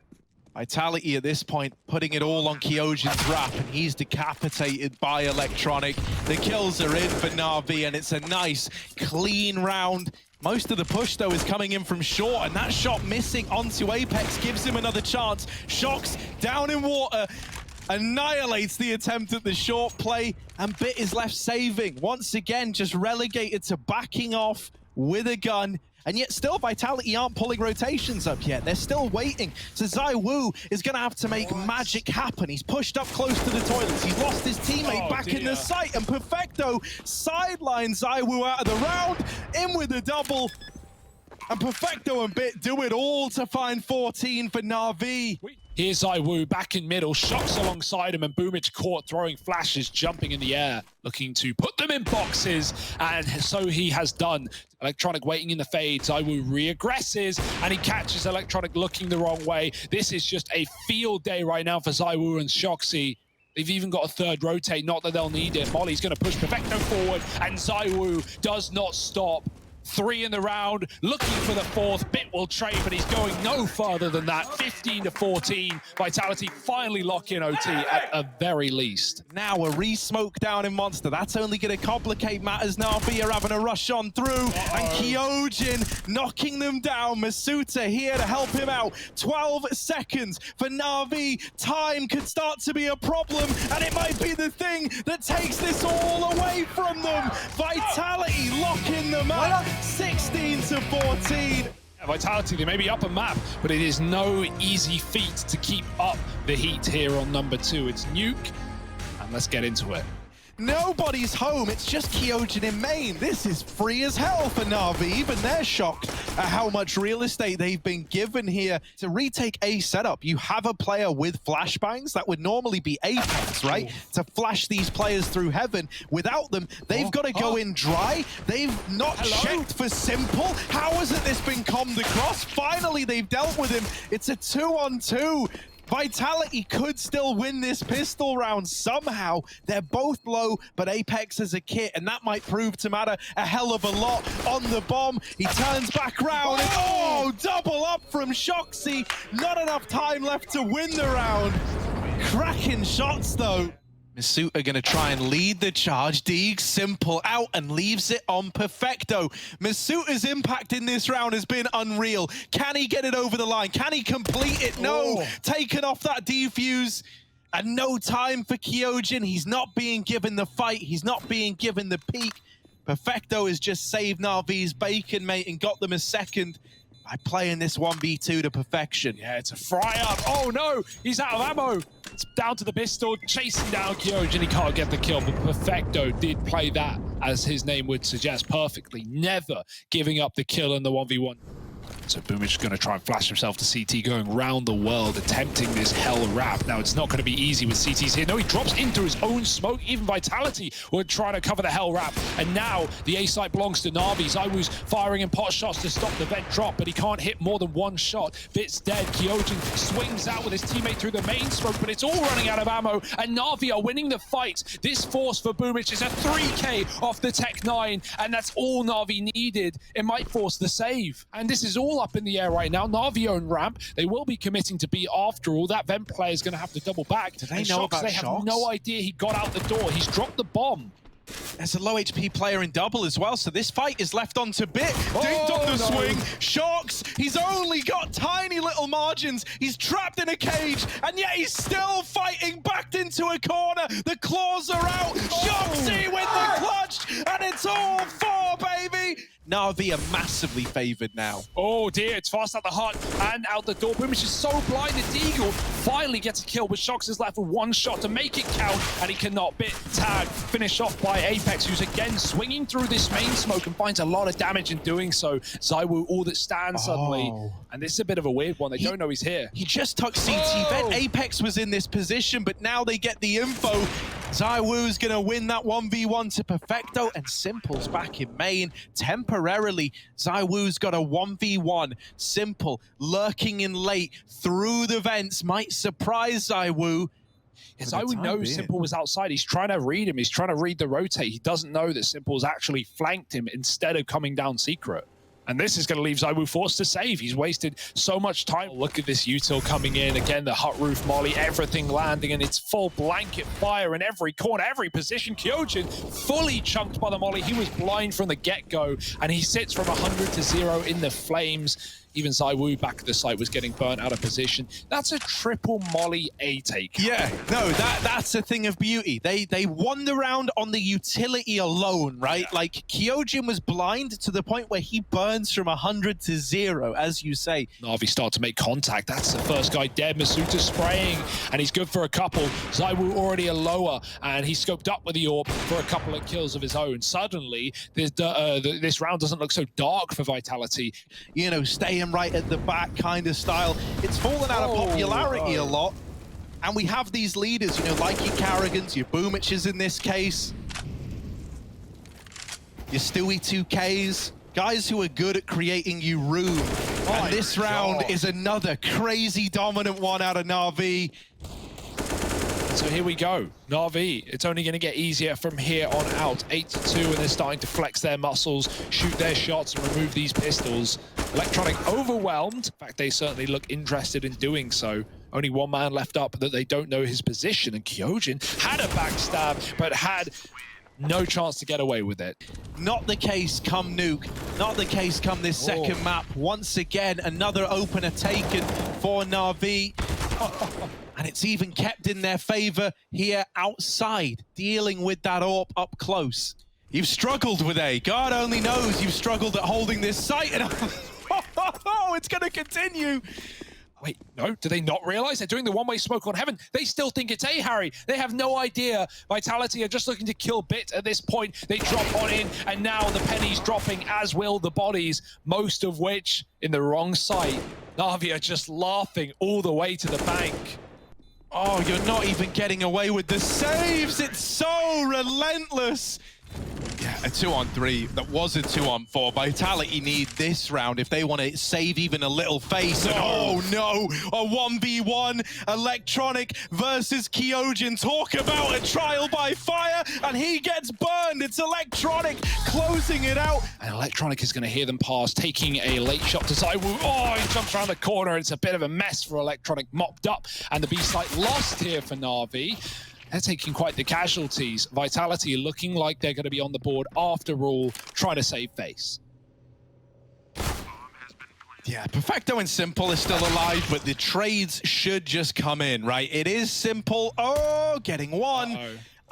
Vitality at this point putting it all on Kyojin's wrap, and he's decapitated by Electronic. The kills are in for NaVi, and it's a nice, clean round. Most of the push, though, is coming in from short, and that shot missing onto Apex gives him another chance. Shox down in water, annihilates the attempt at the short play, and Bit is left saving. Once again, just relegated to backing off with a gun. And yet still Vitality aren't pulling rotations up yet. They're still waiting. So ZywOo is going to have to make magic happen. He's pushed up close to the toilets. He's lost his teammate back in the site. And Perfecto sidelines ZywOo out of the round. In with a double. And Perfecto and Bit do it all to find 14 for NaVi. Here's ZywOo back in middle, Shox alongside him, and Boomich caught throwing flashes, jumping in the air, looking to put them in boxes, and so he has done. Electronic waiting in the fade, ZywOo re-aggresses, and he catches Electronic looking the wrong way. This is just a field day right now for ZywOo and Shoxy. They've even got a third rotate, not that they'll need it. Molly's going to push Perfecto forward, and ZywOo does not stop. 3 in the round, looking for the 4th. Bit will trade, but he's going no further than that. 15-14. Vitality finally lock in OT at a very least. Now a re-smoke down in Monster. That's only going to complicate matters. NaVi are having a rush on through. And Kyojin knocking them down. Masuta here to help him out. 12 seconds for NaVi. Time could start to be a problem, and it might be the thing that takes this all away from them. Vitality locking them up. 16-14. Vitality, they may be up a map, but it is no easy feat to keep up the heat here on number 2. It's Nuke, and let's get into it. Nobody's home, it's just Kyojin in main. This is free as hell for NaVi, even they're shocked at how much real estate they've been given here. To retake a setup, you have a player with flashbangs. That would normally be Apex, right? To flash these players through heaven. Without them, they've got to go in dry. They've not checked for Simple. How hasn't this been commed across? Finally, they've dealt with him. It's a 2-on-2. Vitality could still win this pistol round somehow. They're both low, but Apex has a kit, and that might prove to matter a hell of a lot. On the bomb, he turns back round, and double up from Shoxy. Not enough time left to win the round. Cracking shots, though. Misut are going to try and lead the charge. Deeg Simple out and leaves it on Perfecto. Misuta's impact in this round has been unreal. Can he get it over the line? Can he complete it? No. Taken off that defuse. And no time for Kyojin. He's not being given the fight. He's not being given the peak. Perfecto has just saved NaVi's bacon, mate, and got them a second by playing this 1v2 to perfection. Yeah, it's a fry up. Oh no, he's out of ammo. It's down to the pistol, chasing down Kyojin. He can't get the kill, but Perfecto did play that, as his name would suggest, perfectly. Never giving up the kill in the 1v1. So Boomich is going to try and flash himself to CT, going round the world, attempting this hell wrap. Now, it's not going to be easy with CTs here. No, he drops into his own smoke. Even Vitality were trying to cover the hell wrap. And now the A site belongs to NaVi. ZywOo's firing in pot shots to stop the vent drop, but he can't hit more than one shot. Bit's dead. Kyojin swings out with his teammate through the main smoke, but it's all running out of ammo. And NaVi are winning the fight. This force for Boomich is a 3K off the Tech 9, and that's all NaVi needed. It might force the save. And this is all up in the air right now. NaVi own ramp. They will be committing to B after all. That vent player is going to have to double back. Do they know about They Shox? have no idea he got out the door. He's dropped the bomb. There's a low HP player in double as well, so this fight is left on to Bit. Dinged on the swing. Shox, he's only got tiny little margins. He's trapped in a cage, and yet he's still fighting, backed into a corner. The claws are out. Shoxy with the clutch, and it's all four, baby. NaVi are massively favored now. Oh dear, it's fast out the hut and out the door. Boomich is so blinded. Deagle finally gets a kill, but Shox is left with one shot to make it count, and he cannot. Bit tag finished off by Apex, who's again swinging through this main smoke and finds a lot of damage in doing so. ZywOo all that stands suddenly, and this is a bit of a weird one. They don't know he's here. He just took CT vent. Apex was in this position, but now they get the info. ZywOo's gonna win that 1v1 to Perfecto, and Simple's back in main. Temporarily, ZywOo's got a 1v1. Simple lurking in late through the vents might surprise ZywOo. ZywOo knows Simple was outside. He's trying to read him. He's trying to read the rotate. He doesn't know that Simple's actually flanked him instead of coming down secret. And this is going to leave ZywOo forced to save. He's wasted so much time. Look at this util coming in. Again, the hut roof molly, everything landing, and it's full blanket fire in every corner, every position. Kyojin fully chunked by the molly. He was blind from the get-go, and he sits from 100 to 0 in the flames. Even ZywOo back at the site was getting burnt out of position. That's a triple molly A take. Yeah, no, that's a thing of beauty. They wander around on the utility alone, right? Yeah. Like, Kyojin was blind to the point where he burns from 100 to 0, as you say. NaVi start to make contact. That's the first guy dead. Masuta spraying, and he's good for a couple. ZywOo already a lower, and he scoped up with the AWP for a couple of kills of his own. Suddenly, this round doesn't look so dark for Vitality. You know, staying right at the back kind of style. It's fallen out of popularity a lot. And we have these leaders, you know, like your Carragans, your Boomiches in this case, your Stewie 2Ks, guys who are good at creating you room. And this round is another crazy dominant one out of NaVi. So here we go. NaVi, it's only going to get easier from here on out. 8-2, and they're starting to flex their muscles, shoot their shots, and remove these pistols. Electronic overwhelmed. In fact, they certainly look interested in doing so. Only one man left up that they don't know his position, and Kyojin had a backstab, but had no chance to get away with it. Not the case come Nuke. Not the case come this second map. Once again, another opener taken for NaVi. And it's even kept in their favor here outside, dealing with that AWP up close. You've struggled with A. God only knows you've struggled at holding this site. And it's going to continue. Wait, no, do they not realize they're doing the one-way smoke on Heaven? They still think it's A, Harry. They have no idea. Vitality are just looking to kill Bit at this point. They drop on in, and now the pennies dropping, as will the bodies, most of which in the wrong site. NaVi are just laughing all the way to the bank. Oh, you're not even getting away with the saves. It's so relentless. Yeah, a 2-on-3. That was a 2-on-4. Vitality need this round if they want to save even a little face. And oh no, a 1v1 Electronic versus Kyojin. Talk about a trial by fire, and he gets burned. It's Electronic closing it out. And Electronic is going to hear them pass, taking a late shot to ZywOo. Oh, he jumps around the corner. It's a bit of a mess for Electronic, mopped up. And the B site lost here for NaVi. They're taking quite the casualties. Vitality looking like they're going to be on the board after all, trying to save face. Yeah, Perfecto and Simple is still alive, but the trades should just come in, right? It is Simple. Oh, getting one.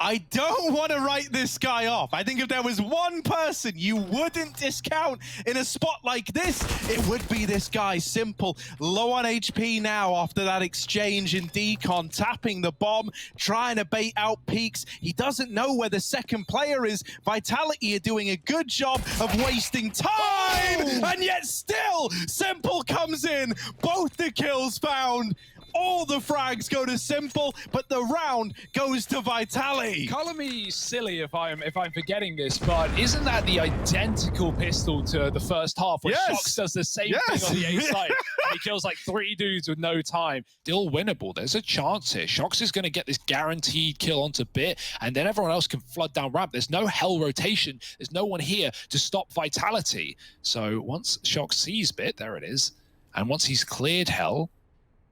I don't want to write this guy off. I think if there was one person you wouldn't discount in a spot like this, it would be this guy, Simple. Low on HP now after that exchange in Decon, tapping the bomb, trying to bait out peaks. He doesn't know where the second player is. Vitality are doing a good job of wasting time, and yet still, Simple comes in. Both the kills found. All the frags go to Simple, but the round goes to Vitality. Color me silly if I'm forgetting this, but isn't that the identical pistol to the first half where Shox does the same thing on the A side? And he kills like 3 dudes with no time. Still winnable. There's a chance here. Shox is going to get this guaranteed kill onto Bit, and then everyone else can flood down ramp. There's no hell rotation. There's no one here to stop Vitality. So once Shox sees Bit, there it is, and once he's cleared hell,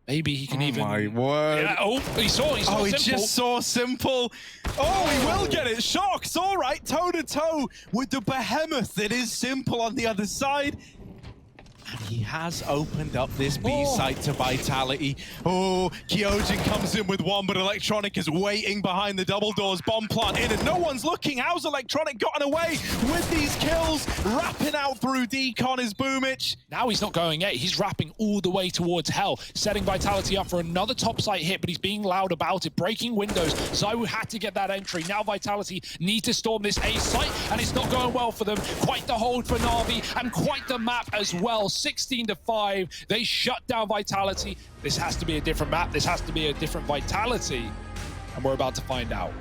maybe he can even... Oh my word. Yeah, he saw he Simple. just saw Simple. Oh, he will get it. Shox, all right, toe-to-toe with the behemoth that is Simple on the other side. And he has opened up this B site to Vitality. Oh, Kyojin comes in with one, but Electronic is waiting behind the double doors. Bomb plant in, and no one's looking. How's Electronic gotten away with these kills? Wrapping out through Decon is Boomich. Now he's not going A. He's wrapping all the way towards hell, setting Vitality up for another top site hit, but he's being loud about it, breaking windows. ZywOo had to get that entry. Now Vitality need to storm this A site, and it's not going well for them. Quite the hold for NaVi, and quite the map as well. 16-5, they shut down Vitality. This has to be a different map. This has to be a different Vitality, and we're about to find out.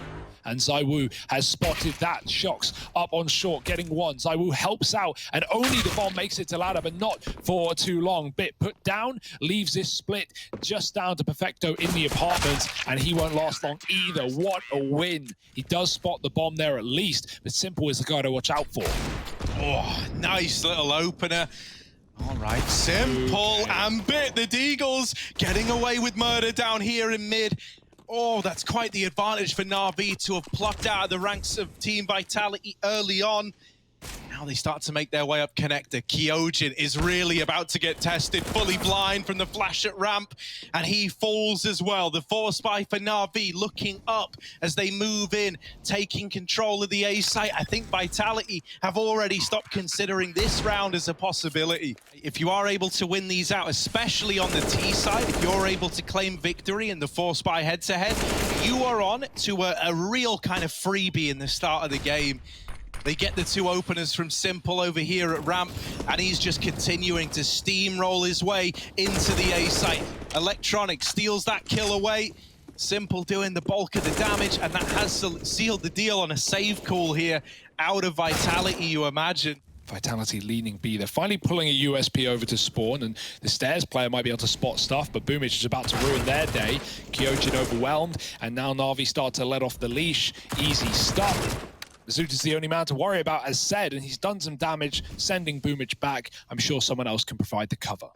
And ZywOo has spotted that. Shox up on short, getting one. ZywOo helps out, and only the bomb makes it to ladder, but not for too long. Bit put down, leaves this split just down to Perfecto in the apartments, and he won't last long either. What a win. He does spot the bomb there at least, but Simple is the guy to watch out for. Oh, nice little opener. All right, Simple and Bit, the Deagles, getting away with murder down here in mid. Oh, that's quite the advantage for NaVi to have plucked out of the ranks of Team Vitality early on. Now they start to make their way up connector. Kyojin is really about to get tested, fully blind from the flash at ramp, and he falls as well. The force spy for NaVi looking up as they move in, taking control of the A site. I think Vitality have already stopped considering this round as a possibility. If you are able to win these out, especially on the T side, if you're able to claim victory in the force spy head-to-head, you are on to a real kind of freebie in the start of the game. They get the 2 openers from Simple over here at ramp, and he's just continuing to steamroll his way into the A site. Electronic steals that kill away. Simple doing the bulk of the damage, and that has sealed the deal on a save call here out of Vitality, you imagine. Vitality leaning B. They're finally pulling a USP over to spawn, and the stairs player might be able to spot stuff, but Boomich is about to ruin their day. Kyojin overwhelmed, and now NaVi start to let off the leash. Easy stuff. Zoot is the only man to worry about, as said, and he's done some damage, sending Boomich back. I'm sure someone else can provide the cover.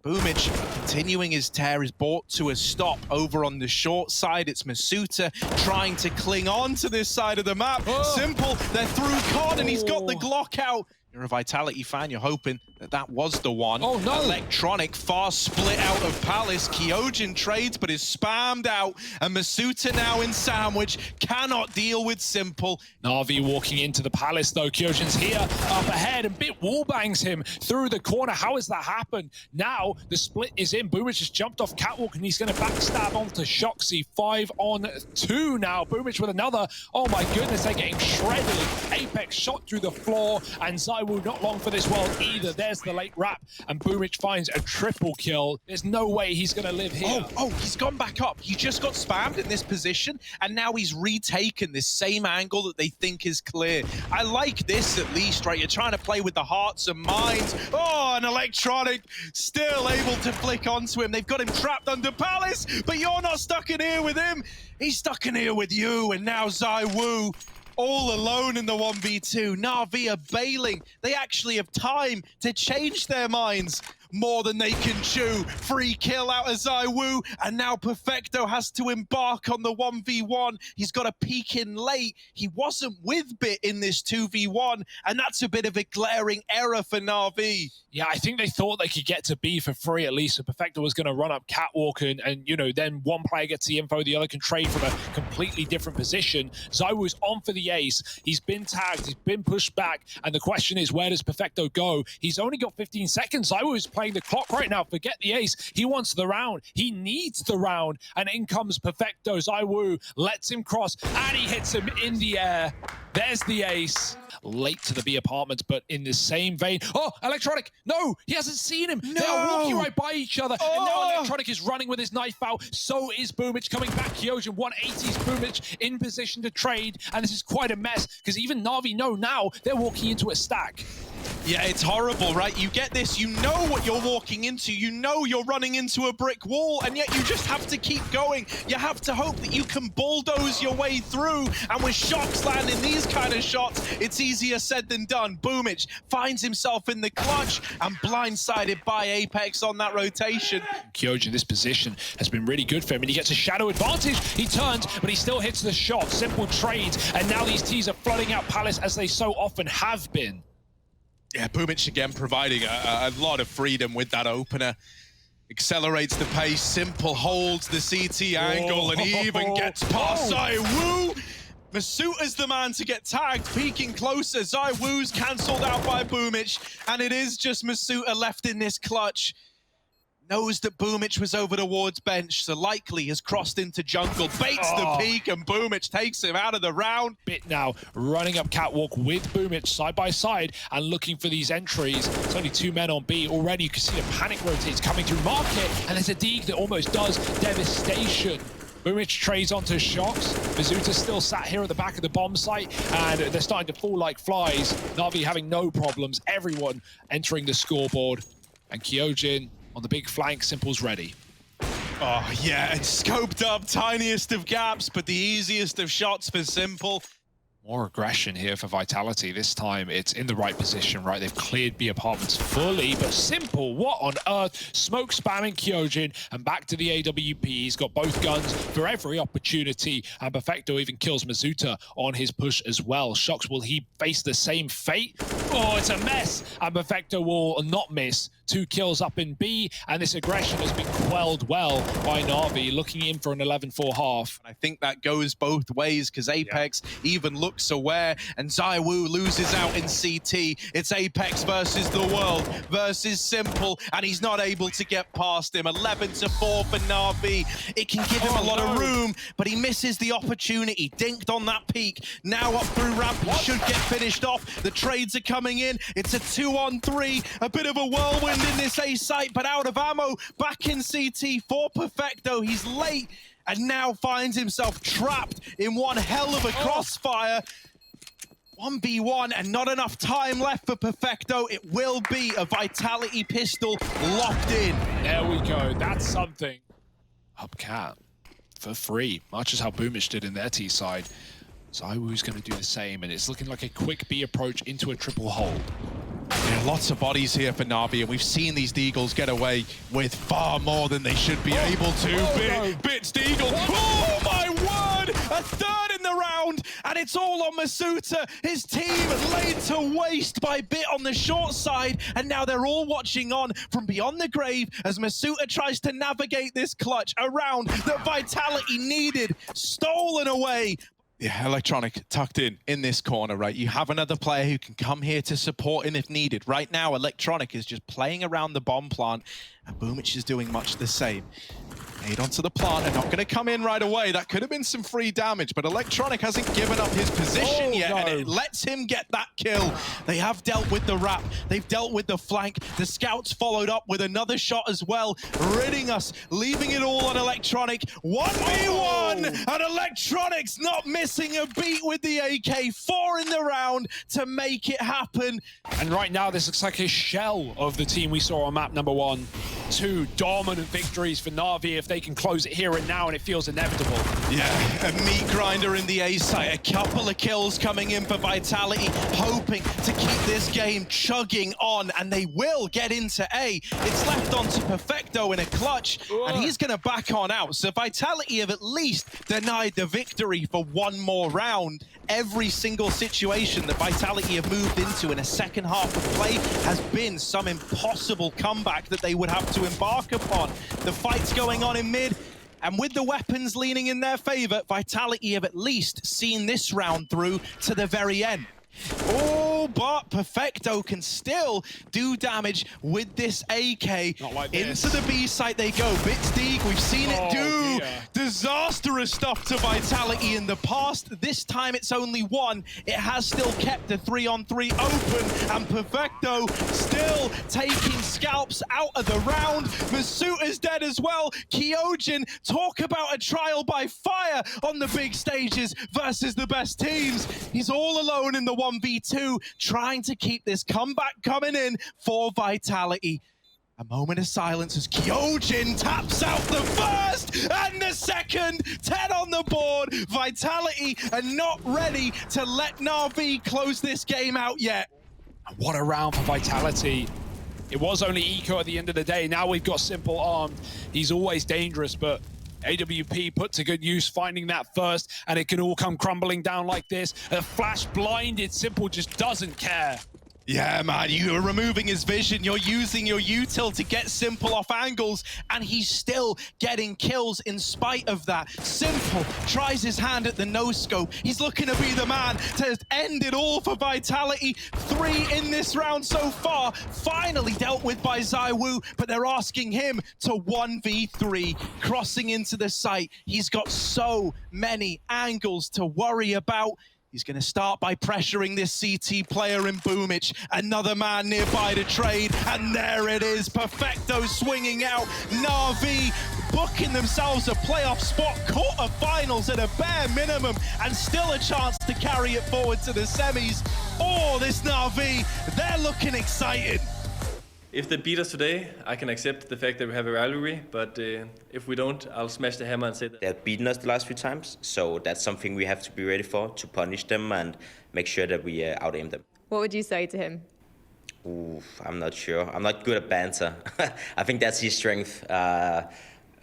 Boomich continuing his tear is brought to a stop over on the short side. It's Masuta trying to cling on to this side of the map. Simple, they're through Con, and he's got the Glock out. You're a Vitality fan, you're hoping that that was the one. Oh no! Electronic fast split out of Palace. Kyojin trades, but is spammed out. And Masuta now in sandwich, cannot deal with Simple. NaVi walking into the Palace though. Kyojin's here, up ahead, and Bit wallbangs him through the corner. How has that happened? Now the split is in. Boomich has jumped off Catwalk and he's going to backstab onto Shoxy. 5-on-2 now. Boomich with another. Oh my goodness, they're getting shredded. Apex shot through the floor, and ZywOo not long for this world either. There's the late wrap, and Boomich finds a triple kill. There's no way he's going to live here. Oh, he's gone back up. He just got spammed in this position, and now he's retaken this same angle that they think is clear. I like this at least, right? You're trying to play with the hearts and minds. Oh, and Electronic still able to flick onto him. They've got him trapped under Palace, but you're not stuck in here with him. He's stuck in here with you, and now ZywOo all alone in the 1v2. NaVi are bailing. They actually have time to change their minds more than they can chew. Free kill out of ZywOo, and now Perfecto has to embark on the 1v1. He's got a peek in late. He wasn't with Bit in this 2v1, and that's a bit of a glaring error for NaVi. Yeah, I think they thought they could get to B for free at least, so Perfecto was going to run up Catwalk, and you know, then one player gets the info, the other can trade from a completely different position. ZywOo's on for the ace. He's been tagged, he's been pushed back, and the question is, where does Perfecto go? He's only got 15 seconds. ZywOo is playing the clock right now. Forget the ace. He wants the round. He needs the round, and in comes Perfecto. ZywOo lets him cross, and he hits him in the air. There's the ace. Late to the B apartment, but in the same vein. Oh, Electronic! No, he hasn't seen him. No. They're walking right by each other, and now Electronic is running with his knife out. So is Boomich coming back. Kyojin 180s Boomich in position to trade, and this is quite a mess because even NaVi know now they're walking into a stack. Yeah, it's horrible, right? You get this, you know what you're walking into, you know you're running into a brick wall, and yet you just have to keep going. You have to hope that you can bulldoze your way through, and with Shox landing these kind of shots, it's easier said than done. Boomich finds himself in the clutch and blindsided by Apex on that rotation. Kyojin, this position has been really good for him, and he gets a shadow advantage. He turns, but he still hits the shot. Simple trades, and now these T's are flooding out Palace as they so often have been. Yeah, Boomich again providing a lot of freedom with that opener. Accelerates the pace, Simple holds the CT angle, and even gets past ZywOo. Masuta's the man to get tagged, peeking closer. ZywOo's cancelled out by Boomich, and it is just Masuta left in this clutch. Knows that Boomich was over towards bench, so likely has crossed into jungle, baits the peak, and Boomich takes him out of the round. Bit now running up Catwalk with Boomich side by side and looking for these entries. It's only 2 men on B. Already you can see the panic rotates coming through market, and there's a Deeg that almost does devastation. Boomich trades onto Shox. Masuta still sat here at the back of the bomb site, and they're starting to fall like flies. NaVi having no problems. Everyone entering the scoreboard, and Kyojin on the big flank. Simple's ready. Oh yeah, and scoped up, tiniest of gaps, but the easiest of shots for Simple. More aggression here for Vitality. This time it's in the right position, right? They've cleared B apartments fully, but Simple, what on earth? Smoke spamming Kyojin, and back to the AWP. He's got both guns for every opportunity, and Perfecto even kills Masuta on his push as well. Shox, will he face the same fate? Oh, it's a mess, and Perfecto will not miss. 2 kills up in B, and this aggression has been quelled well by NaVi, looking in for an 11-4 half. I think that goes both ways, because Apex even looks aware, and ZywOo loses out in CT. It's Apex versus the world versus Simple, and he's not able to get past him. 11-4 for NaVi. It can give him a lot of room, but he misses the opportunity. Dinked on that peak. Now up through ramp, he should get finished off. The trades are coming in. It's a 2-on-3, a bit of a whirlwind in this A site, but out of ammo. Back in CT for Perfecto. He's late and now finds himself trapped in one hell of a crossfire. 1v1 and not enough time left for Perfecto. It will be a Vitality pistol locked in. There we go. That's something. Hubcat for free, much as how Boomich did in their T side. ZywOo's going to do the same, and it's looking like a quick B approach into a triple hold. Yeah, lots of bodies here for NaVi, and we've seen these Deagles get away with far more than they should be able to. Bits Deagle. Oh my word! A third in the round, and it's all on Masuta. His team laid to waste by bit on the short side, and now they're all watching on from beyond the grave as Masuta tries to navigate this clutch around that Vitality needed. Stolen away. Yeah, Electronic tucked in this corner, right? You have another player who can come here to support him if needed. Right now, Electronic is just playing around the bomb plant, and Boomich is doing much the same. Made onto the plant and not going to come in right away. That could have been some free damage, but Electronic hasn't given up his position yet, and it lets him get that kill. They have dealt with the wrap. They've dealt with the flank. The scouts followed up with another shot as well, ridding us, leaving it all on Electronic. 1v1, and Electronic's not missing a beat with the AK. 4 in the round to make it happen. And right now, this looks like a shell of the team we saw on map number 1. 2 dominant victories for NaVi if they can close it here and now, and it feels inevitable. Yeah, a meat grinder in the A site. A couple of kills coming in for Vitality, hoping to keep this game chugging on, and they will get into A. It's left onto Perfecto in a clutch, and he's going to back on out. So Vitality have at least denied the victory for one more round. Every single situation that Vitality have moved into in a second half of play has been some impossible comeback that they would have to embark upon. The fight's going on in mid, and with the weapons leaning in their favor, Vitality have at least seen this round through to the very end. Oh, but Perfecto can still do damage with this AK. Not like this. Into the B site they go. Bitsdeek, we've seen it do disastrous stuff to Vitality in the past. This time it's only 1. It has still kept the 3-on-3 open, and Perfecto still taking scalps out of the round. Masuta's dead as well. Kyojin, talk about a trial by fire on the big stages versus the best teams. He's all alone in the 1v2, trying to keep this comeback coming in for Vitality. A moment of silence as Kyojin taps out the first and the second. 10 on the board. Vitality are not ready to let NaVi close this game out yet. What a round for Vitality. It was only Eco at the end of the day. Now we've got Simple armed. He's always dangerous, but AWP put to good use, finding that first, and it can all come crumbling down like this. A flash blinded, Simple just doesn't care. Yeah, man, you're removing his vision. You're using your util to get Simple off angles, and he's still getting kills in spite of that. Simple tries his hand at the no-scope. He's looking to be the man to end it all for Vitality. 3 in this round so far. Finally dealt with by ZywOo, but they're asking him to 1v3. Crossing into the site. He's got so many angles to worry about. He's going to start by pressuring this CT player in Boomich. Another man nearby to trade, and there it is. Perfecto swinging out. NaVi booking themselves a playoff spot, quarterfinals at a bare minimum, and still a chance to carry it forward to the semis. Oh, this NaVi, they're looking excited. If they beat us today, I can accept the fact that we have a rivalry, but if we don't, I'll smash the hammer and say that. They've beaten us the last few times, so that's something we have to be ready for, to punish them and make sure that we out-aim them. What would you say to him? Ooh, I'm not sure. I'm not good at banter. I think that's his strength. I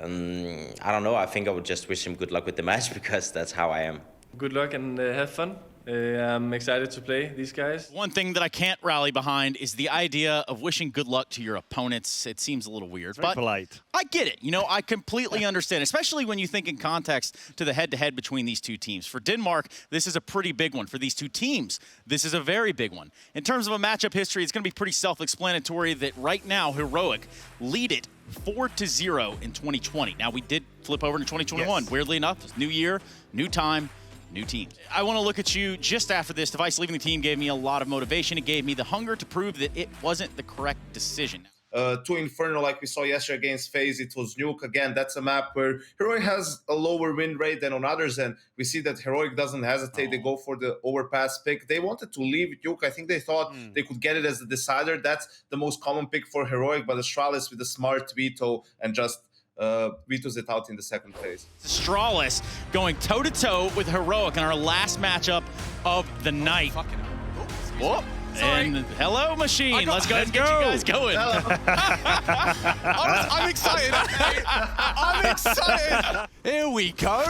don't know, I think I would just wish him good luck with the match, because that's how I am. Good luck and have fun. I'm excited to play these guys. One thing that I can't rally behind is the idea of wishing good luck to your opponents. It seems a little weird, but polite. I get it. You know, I completely understand, especially when you think in context to the head-to-head between these two teams. For Denmark, this is a pretty big one. For these two teams, this is a very big one. In terms of a matchup history, it's going to be pretty self-explanatory that right now, Heroic lead it 4-0 in 2020. Now, we did flip over to 2021. Yes. Weirdly enough, it's new year, new time, new teams. I want to look at you just after this. Device leaving the team gave me a lot of motivation. It gave me the hunger to prove that it wasn't the correct decision. To Inferno, like we saw yesterday against FaZe, it was Nuke. Again, that's a map where Heroic has a lower win rate than on others, and we see that Heroic doesn't hesitate. They go for the Overpass pick. They wanted to leave Nuke. I think they thought they could get it as the decider. That's the most common pick for Heroic, but Astralis with a smart veto and just vetoes it out in the second phase. Astralis going toe-to-toe with Heroic in our last matchup of the night. Whoop. And hello, Machine. Let's go ahead and get you guys going. I'm excited. I'm excited. Here we go.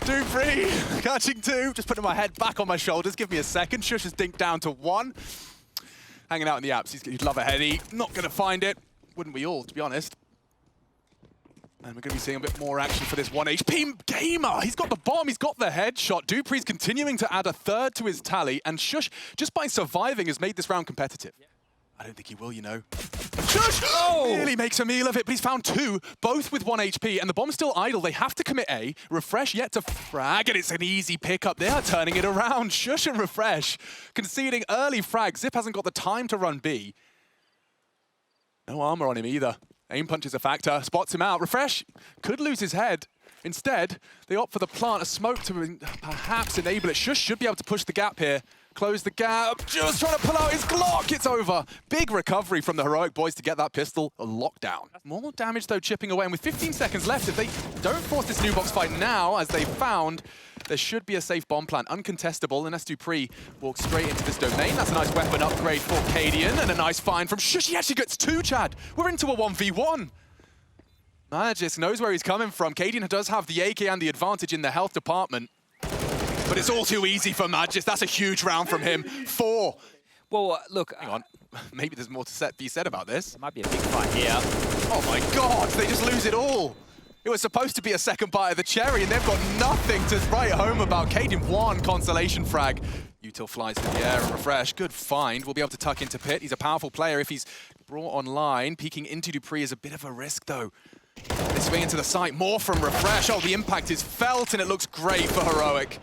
Dupree catching 2, just putting my head back on my shoulders. Give me a second. Shush has dinked down to 1. Hanging out in the apps. He'd love a heady. Not going to find it. Wouldn't we all, to be honest. And we're going to be seeing a bit more action for this 1 HP gamer. He's got the bomb, he's got the headshot. Dupree's continuing to add a 3rd to his tally, and Shush, just by surviving, has made this round competitive. I don't think he will, you know. Shush! Nearly makes a meal of it, but he's found 2, both with 1 HP, and the bomb's still idle. They have to commit A. Refresh yet to frag, and it's an easy pickup. They are turning it around. Shush and Refresh conceding early frag. Zip hasn't got the time to run B. No armor on him either. Aim punch is a factor. Spots him out. Refresh could lose his head. Instead, they opt for the plant, a smoke to perhaps enable it. Shush should be able to push the gap here. Close the gap. Just trying to pull out his Glock. It's over. Big recovery from the Heroic boys to get that pistol locked down. More damage, though, chipping away. And with 15 seconds left, if they don't force this new box fight now, as they found, there should be a safe bomb plant. Uncontestable, unless Dupree walks straight into this domain. That's a nice weapon upgrade for Cadian, and a nice find from Shush. He actually gets 2, Chad. We're into a 1v1. Magis knows where he's coming from. Cadian does have the AK and the advantage in the health department. But it's all too easy for Magis. That's a huge round from him. 4. Well, look... Hang on. Maybe there's more to be said about this. There might be a big fight here. Oh my god, they just lose it all. It was supposed to be a second bite of the cherry, and they've got nothing to write home about. Cadian 1 consolation frag. Util flies to the air and Refresh. Good find. We'll be able to tuck into Pit. He's a powerful player if he's brought online. Peeking into Dupree is a bit of a risk, though. They swing into the site. More from Refresh. Oh, the impact is felt, and it looks great for Heroic.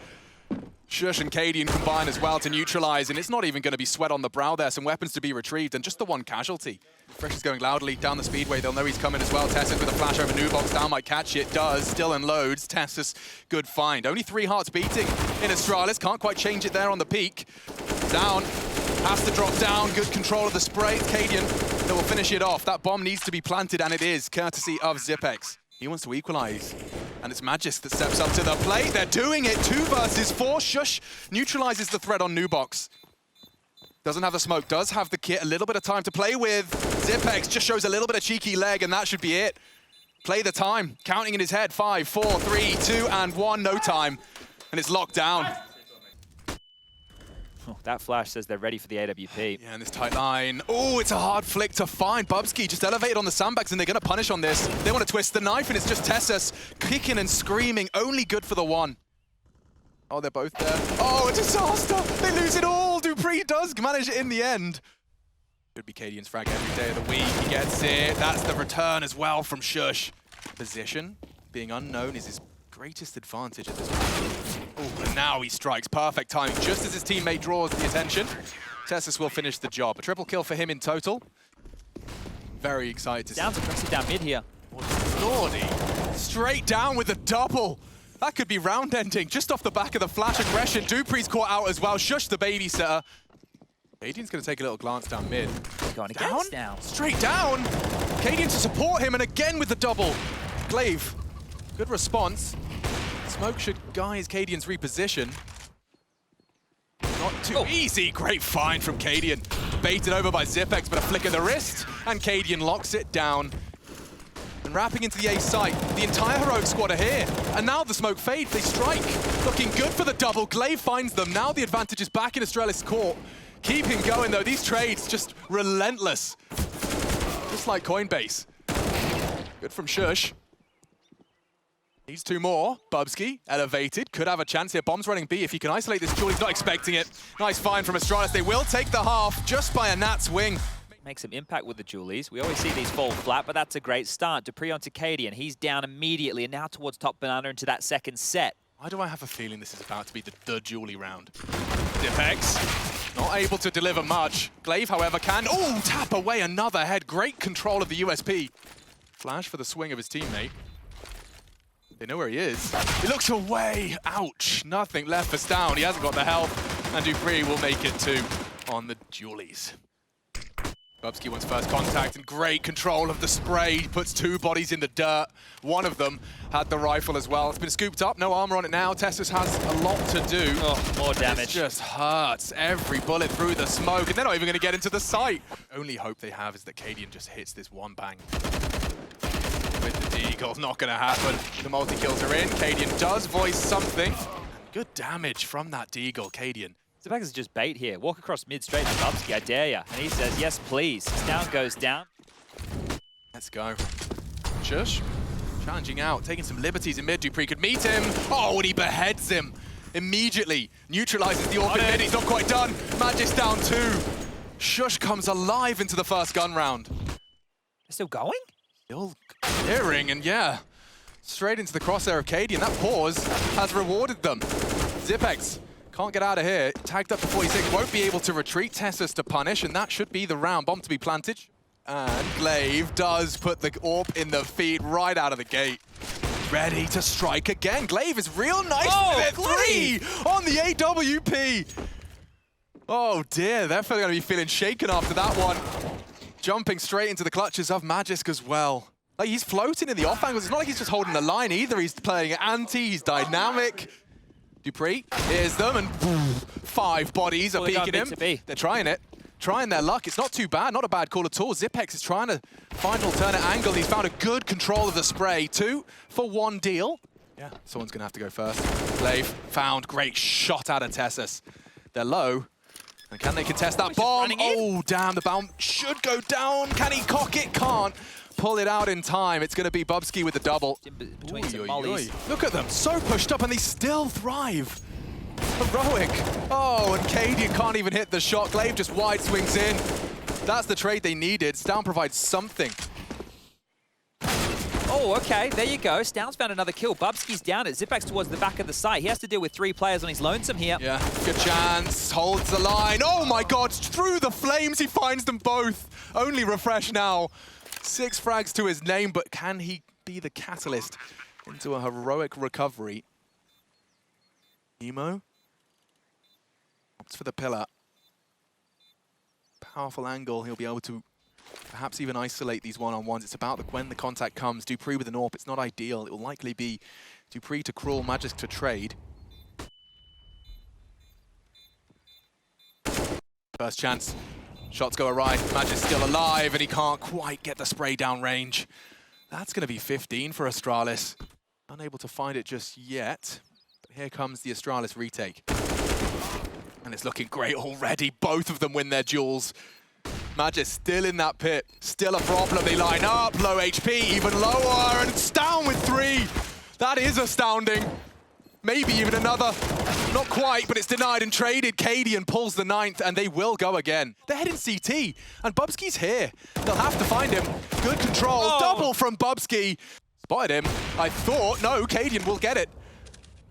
Shush and Cadian combine as well to neutralize, and it's not even going to be sweat on the brow there. Some weapons to be retrieved, and just the 1 casualty. Fresh is going loudly down the speedway. They'll know he's coming as well. Tessus with a flash over Nubox. Down might catch it. Does. Still unloads. Tessus, good find. Only 3 hearts beating in Astralis. Can't quite change it there on the peak. Down. Has to drop down. Good control of the spray. It's Cadian that will finish it off. That bomb needs to be planted, and it is, courtesy of Zipex. He wants to equalize. And it's Magis that steps up to the plate. They're doing it. 2 versus 4. Shush neutralizes the threat on Nubox. Doesn't have the smoke, does have the kit. A little bit of time to play with. Zipex just shows a little bit of cheeky leg, and that should be it. Play the time. Counting in his head. 5, 4, 3, 2, and 1. No time. And it's locked down. Oh, that flash says they're ready for the AWP. Yeah, and this tight line. Oh, it's a hard flick to find. Bubsky just elevated on the sandbags, and they're going to punish on this. They want to twist the knife, and it's just Tessus kicking and screaming. Only good for the 1. Oh, they're both there. Oh, a disaster! They lose it all! Dupree does manage it in the end. Could be Cadian's frag every day of the week. He gets it. That's the return as well from Shush. Position, being unknown, is his greatest advantage at this point. Oh, and now he strikes. Perfect timing. Just as his teammate draws the attention, Tessus will finish the job. A triple kill for him in total. Very excited to see. Sounds aggressive down mid here. Lordy. Straight down with a double. That could be round ending. Just off the back of the flash aggression. Dupree's caught out as well. Shush the babysitter. Cadian's going to take a little glance down mid. Going down? Straight down. Cadian to support him, and again with the double. Glaive, good response. Smoke should guise Cadian's reposition. Not too easy. Great find from Cadian. Baited over by Zipex, but a flick of the wrist, and Cadian locks it down. And wrapping into the A site, the entire Heroic squad are here. And now the smoke fades, they strike. Looking good for the double. Glaive finds them. Now the advantage is back in Astralis' court. Keeping going though, these trades just relentless. Just like Coinbase. Good from Shush. Needs 2 more. Bubsky, elevated, could have a chance here. Bomb's running B. If he can isolate this, Julie's not expecting it. Nice find from Astralis. They will take the half just by a gnat's wing. Make some impact with the Julies. We always see these fall flat, but that's a great start. Dupree onto Cadian. He's down immediately, and now towards top banana into that second set. Why do I have a feeling this is about to be the Julie round? Dipex, not able to deliver much. Glaive, however, can. Oh, tap away another head. Great control of the USP. Flash for the swing of his teammate. They know where he is. He looks away. Ouch. Nothing left for Stown. He hasn't got the health. And Dupree will make it 2 on the Julies. Bubsky wants first contact and great control of the spray. He puts 2 bodies in the dirt. One of them had the rifle as well. It's been scooped up, no armor on it now. Tessus has a lot to do. Oh, more damage. It just hurts. Every bullet through the smoke, and they're not even going to get into the site. Only hope they have is that Cadian just hits this one bang. With the deagle, not going to happen. The multi-kills are in. Cadian does voice something. Good damage from that deagle, Cadian. Zepex is just bait here. Walk across mid straight to Bubsky, I dare ya. And he says, yes, please. His down goes down. Let's go. Shush. Challenging out, taking some liberties in mid. Dupree could meet him. Oh, and he beheads him. Immediately neutralizes the AWP in mid. He's not quite done. Magic's down 2. Shush comes alive into the first gun round. They're still going? Still clearing, and yeah, straight into the crosshair of Cadian. That pause has rewarded them. Zepex can't get out of here. Tagged up to 46, won't be able to retreat. Tessus to punish, and that should be the round. Bomb to be planted. And Glaive does put the AWP in the feet right out of the gate. Ready to strike again. Glaive is real nice with it. 3 on the AWP. Oh dear, they're going to be feeling shaken after that one. Jumping straight into the clutches of Magisk as well. Like, he's floating in the off angles. It's not like he's just holding the line either. He's playing anti, he's dynamic. Dupree, here's them, and 5 bodies are peeking him. They're trying it, trying their luck. It's not too bad, not a bad call at all. Zepex is trying to find an alternate angle. He's found a good control of the spray. 2 for 1 deal. Yeah, someone's gonna have to go first. Glaive found, great shot out of Tessus. They're low. And can they contest that bomb? Oh, damn, the bomb should go down. Can he cock it? Can't. Pull it out in time. It's going to be Bubsky with the double. Between some mollies. Look at them, so pushed up, and they still thrive. Heroic. Oh, and Cadian can't even hit the shot. Glaive just wide swings in. That's the trade they needed. Stown provides something. Oh, okay, there you go. Stown's found another kill. Bubsky's down it. Zepex towards the back of the site. He has to deal with 3 players on his lonesome here. Yeah, good chance. Holds the line. Oh my God, through the flames, he finds them both. Only refresh now. 6 frags to his name, but can he be the catalyst into a heroic recovery? Nemo opts for the pillar. Powerful angle. He'll be able to perhaps even isolate these one-on-ones. It's about when the contact comes. Dupree with an AWP. It's not ideal. It will likely be Dupree to crawl, Magisk to trade. First chance. Shots go awry. Magic's still alive, and he can't quite get the spray down range. That's going to be 15 for Astralis. Unable to find it just yet. But here comes the Astralis retake. And it's looking great already. Both of them win their duels. Magic still in that pit. Still a problem. They line up. Low HP, even lower. And it's down with 3. That is astounding. Maybe even another. Not quite, but it's denied and traded. Cadian pulls the 9th, and they will go again. They're heading CT, and Bubsky's here. They'll have to find him. Good control. Oh. Double from Bubsky. Spotted him. I thought, no, Cadian will get it.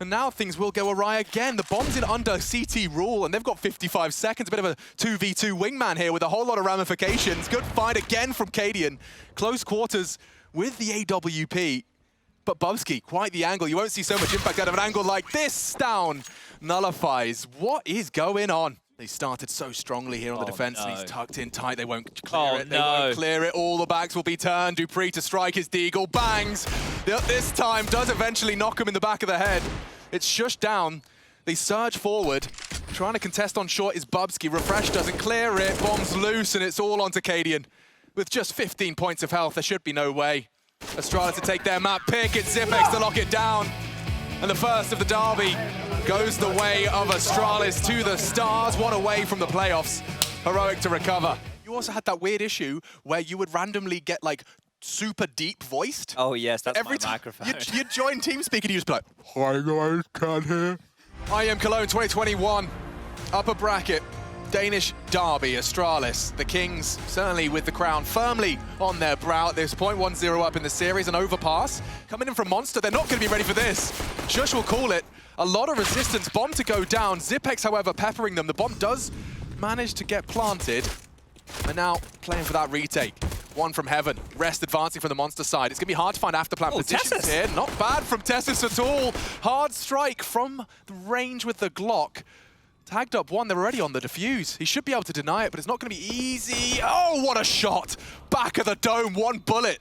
And now things will go awry again. The bomb's in under CT rule, and they've got 55 seconds. A bit of a 2v2 wingman here with a whole lot of ramifications. Good fight again from Cadian. Close quarters with the AWP. But Bubsky, quite the angle. You won't see so much impact out of an angle like this. Down nullifies. What is going on? They started so strongly here on the defense, and he's tucked in tight. They won't clear it. They won't clear it. All the backs will be turned. Dupree to strike his deagle. Bangs. This time does eventually knock him in the back of the head. It's shushed down. They surge forward. Trying to contest on short is Bubsky. Refresh doesn't clear it. Bomb's loose, and it's all onto Cadian. With just 15 points of health, there should be no way. Astralis to take their map pick. It's Zepex to lock it down. And the first of the derby goes the way of Astralis to the stars. One away from the playoffs. Heroic to recover. You also had that weird issue where you would randomly get like super deep voiced. Oh yes, that's every my microphone. You'd join TeamSpeak and you just be like, hi guys, can't hear. IEM Cologne 2021, upper bracket. Danish derby, Astralis. The Kings, certainly with the crown firmly on their brow at this point. 1-0 up in the series, an overpass. Coming in from Monster, they're not going to be ready for this. Shush will call it. A lot of resistance, bomb to go down. Zepex, however, peppering them. The bomb does manage to get planted. And now playing for that retake. One from Heaven, Rest advancing from the Monster side. It's going to be hard to find afterplan positions here. Not bad from Tessus at all. Hard strike from the range with the Glock. Tagged up one, they're already on the defuse. He should be able to deny it, but it's not going to be easy. Oh, what a shot! Back of the dome, one bullet.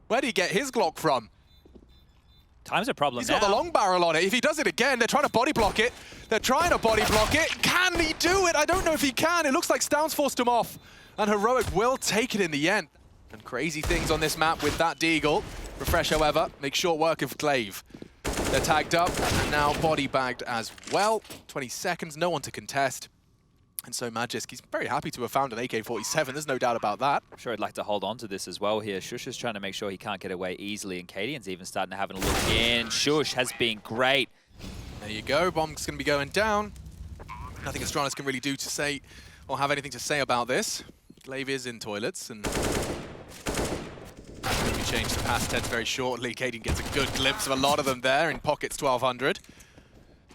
Where did he get his Glock from? Time's a problem He's now. got the long barrel on it. If he does it again, they're trying to body block it. They're trying to body block it. Can he do it? I don't know if he can. It looks like Stoun's forced him off. And Heroic will take it in the end. And crazy things on this map with that Deagle. Refresh, however, makes short work of Glaive. They're tagged up and now body bagged as well. 20 seconds, no one to contest. And so Magisk, he's very happy to have found an AK-47, there's no doubt about that. I'm sure he'd like to hold on to this as well here. Shush is trying to make sure he can't get away easily, and Cadian's even starting to have a look in. Shush has been great. There you go, bomb's going to be going down. Nothing Astralis can really do to say, or have anything to say about this. Glaive is in toilets, and going to be changed to past tense very shortly. Cadian gets a good glimpse of a lot of them there in pockets 1200.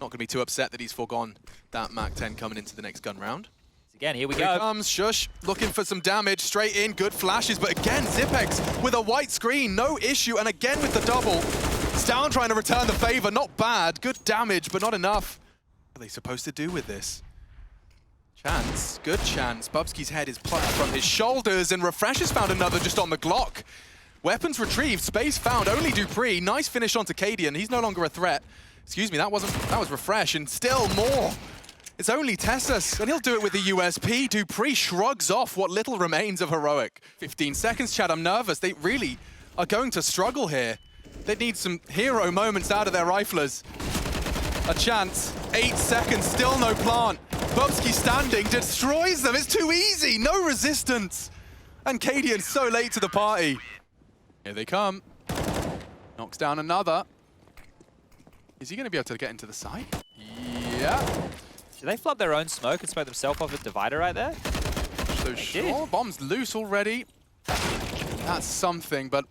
Not going to be too upset that he's foregone that MAC-10 coming into the next gun round. Again, here we Here go. comes Shush, looking for some damage, straight in, good flashes, but again, Zipex with a white screen, no issue, and again with the double. Stoun trying to return the favor, not bad, good damage, but not enough. What are they supposed to do with this? Chance, good chance. Bubsky's head is plucked from his shoulders, and Refresh has found another just on the Glock. Weapons retrieved, space found, only Dupree. Nice finish onto Cadian, he's no longer a threat. Excuse me, that was Refresh, and still more. It's only Tessus, and he'll do it with the USP. Dupree shrugs off what little remains of Heroic. 15 seconds, Chad, I'm nervous. They really are going to struggle here. They need some hero moments out of their riflers. A chance, 8 seconds, still no plant. Bubsky standing, destroys them, it's too easy, no resistance. And Cadian so late to the party. Here they come. Knocks down another. Is he going to be able to get into the site? Yeah. Did they flood their own smoke and smoke themselves off a divider right there? So sure, bomb's loose already. That's something, but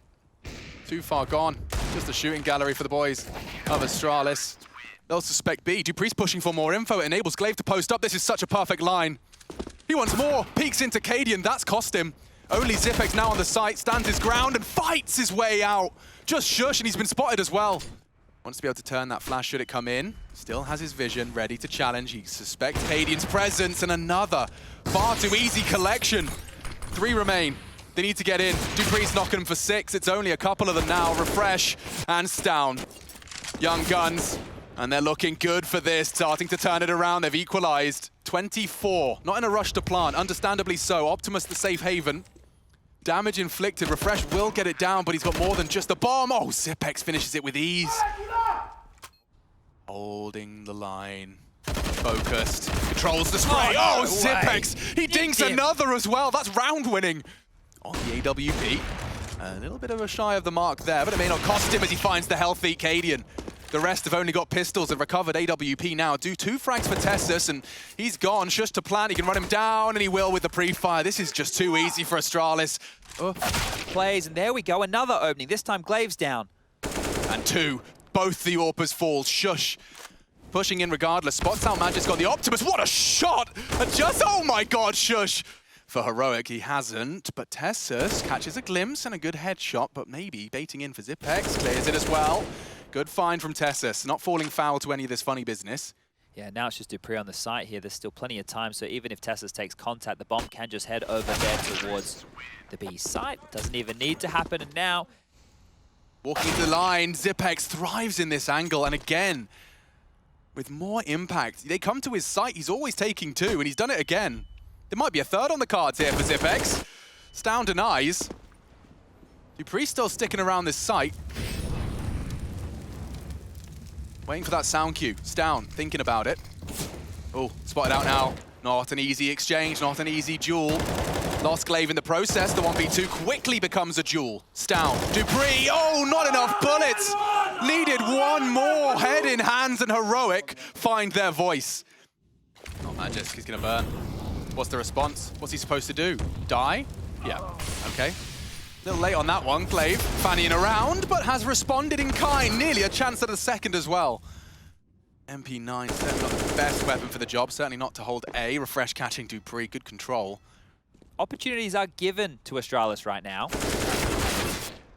too far gone. Just a shooting gallery for the boys of Astralis. They'll suspect B. Dupree's pushing for more info. It enables Glaive to post up. This is such a perfect line. He wants more. Peeks into Cadian. That's cost him. Only Zipex now on the site. Stands his ground and fights his way out. Just Shush, and he's been spotted as well. Wants to be able to turn that flash should it come in. Still has his vision, ready to challenge. He suspects Cadian's presence, and another far too easy collection. 3 remain. They need to get in. Dupree's knocking them for 6. It's only a couple of them now. Refresh and Stoun. Young guns, and they're looking good for this. Starting to turn it around. They've equalized. 24. Not in a rush to plant, understandably so. Optimus the safe haven. Damage inflicted. Refresh will get it down, but he's got more than just the bomb. Oh, Zipex finishes it with ease. Holding the line. Focused. Controls the spray. Oh, Zipex! He dinks another as well. That's round winning on the AWP. A little bit of a shy of the mark there, but it may not cost him as he finds the healthy Cadian. The rest have only got pistols and recovered AWP now. Do 2 frags for Tessus, and he's gone. Shush to plant. He can run him down, and he will with the pre-fire. This is just too easy for Astralis. Plays, and there we go. Another opening. This time Glaive's down. And 2. Both the AWPers fall. Shush. Pushing in regardless. Spots out Magisk got the Optimus. What a shot! And just, oh my god, Shush! For Heroic, he hasn't, but Tessus catches a glimpse and a good headshot, but maybe baiting in for Zipex. Clears it as well. Good find from Tessus. Not falling foul to any of this funny business. Yeah, now it's just Dupree on the site here. There's still plenty of time, so even if Tessus takes contact, the bomb can just head over there towards the B site. Doesn't even need to happen, and now... Walking into the line, Zipex thrives in this angle, and again, with more impact. They come to his site, he's always taking 2, and he's done it again. There might be a 3rd on the cards here for Zipex. Stoun denies. Dupree still sticking around this site. Waiting for that sound cue. Stoun thinking about it. Oh, spotted out now. Not an easy exchange, not an easy duel. Lost Glaive in the process. The 1v2 quickly becomes a duel. Stoun, Dupree, oh, not enough bullets. Needed one more. Head in hands, and Heroic find their voice. Not Magisk, he's gonna burn. What's the response? What's he supposed to do? Die? Yeah, okay. A little late on that one. Glaive fannying around, but has responded in kind. Nearly a chance at a second as well. MP9 certainly not the best weapon for the job. Certainly not to hold A. Refresh catching Dupree. Good control. Opportunities are given to Astralis right now.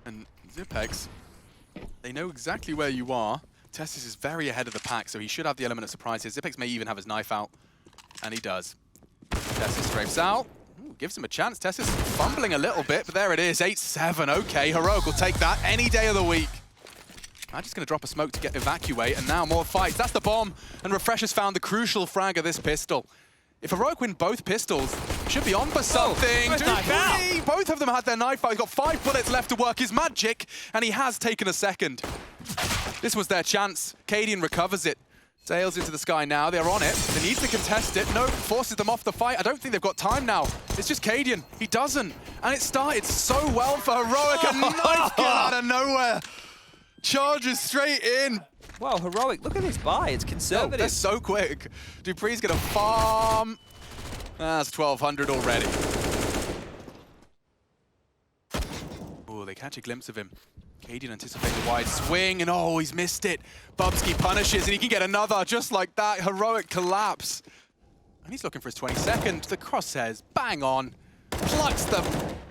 And Zipex, they know exactly where you are. Tessis is very ahead of the pack, so he should have the element of surprise here. Zipex may even have his knife out, and he does. Tessis strafes out. Ooh, gives him a chance. Tessis fumbling a little bit, but there it is. 8-7. Okay, Heroic will take that any day of the week. I'm just going to drop a smoke to get evacuate, and now more fights. That's the bomb, and Refresh has found the crucial frag of this pistol. If Heroic win both pistols, should be on for something. Both of them had their knife out. He's got 5 bullets left to work his magic, and he has taken a second. This was their chance. Cadian recovers it. Sails into the sky now. They're on it. They need to contest it. No, forces them off the fight. I don't think they've got time now. It's just Cadian. He doesn't. And it started so well for Heroic. A knife gun out of nowhere. Charges straight in. Wow, Heroic, look at this buy. It's conservative. Oh, they're so quick. Dupree's going to farm. That's 1,200 already. Oh, they catch a glimpse of him. Cadian anticipates a wide swing, and oh, he's missed it. Bubsky punishes, and he can get another just like that. Heroic collapse. And he's looking for his 22nd. The crosshairs, bang on. Plucks them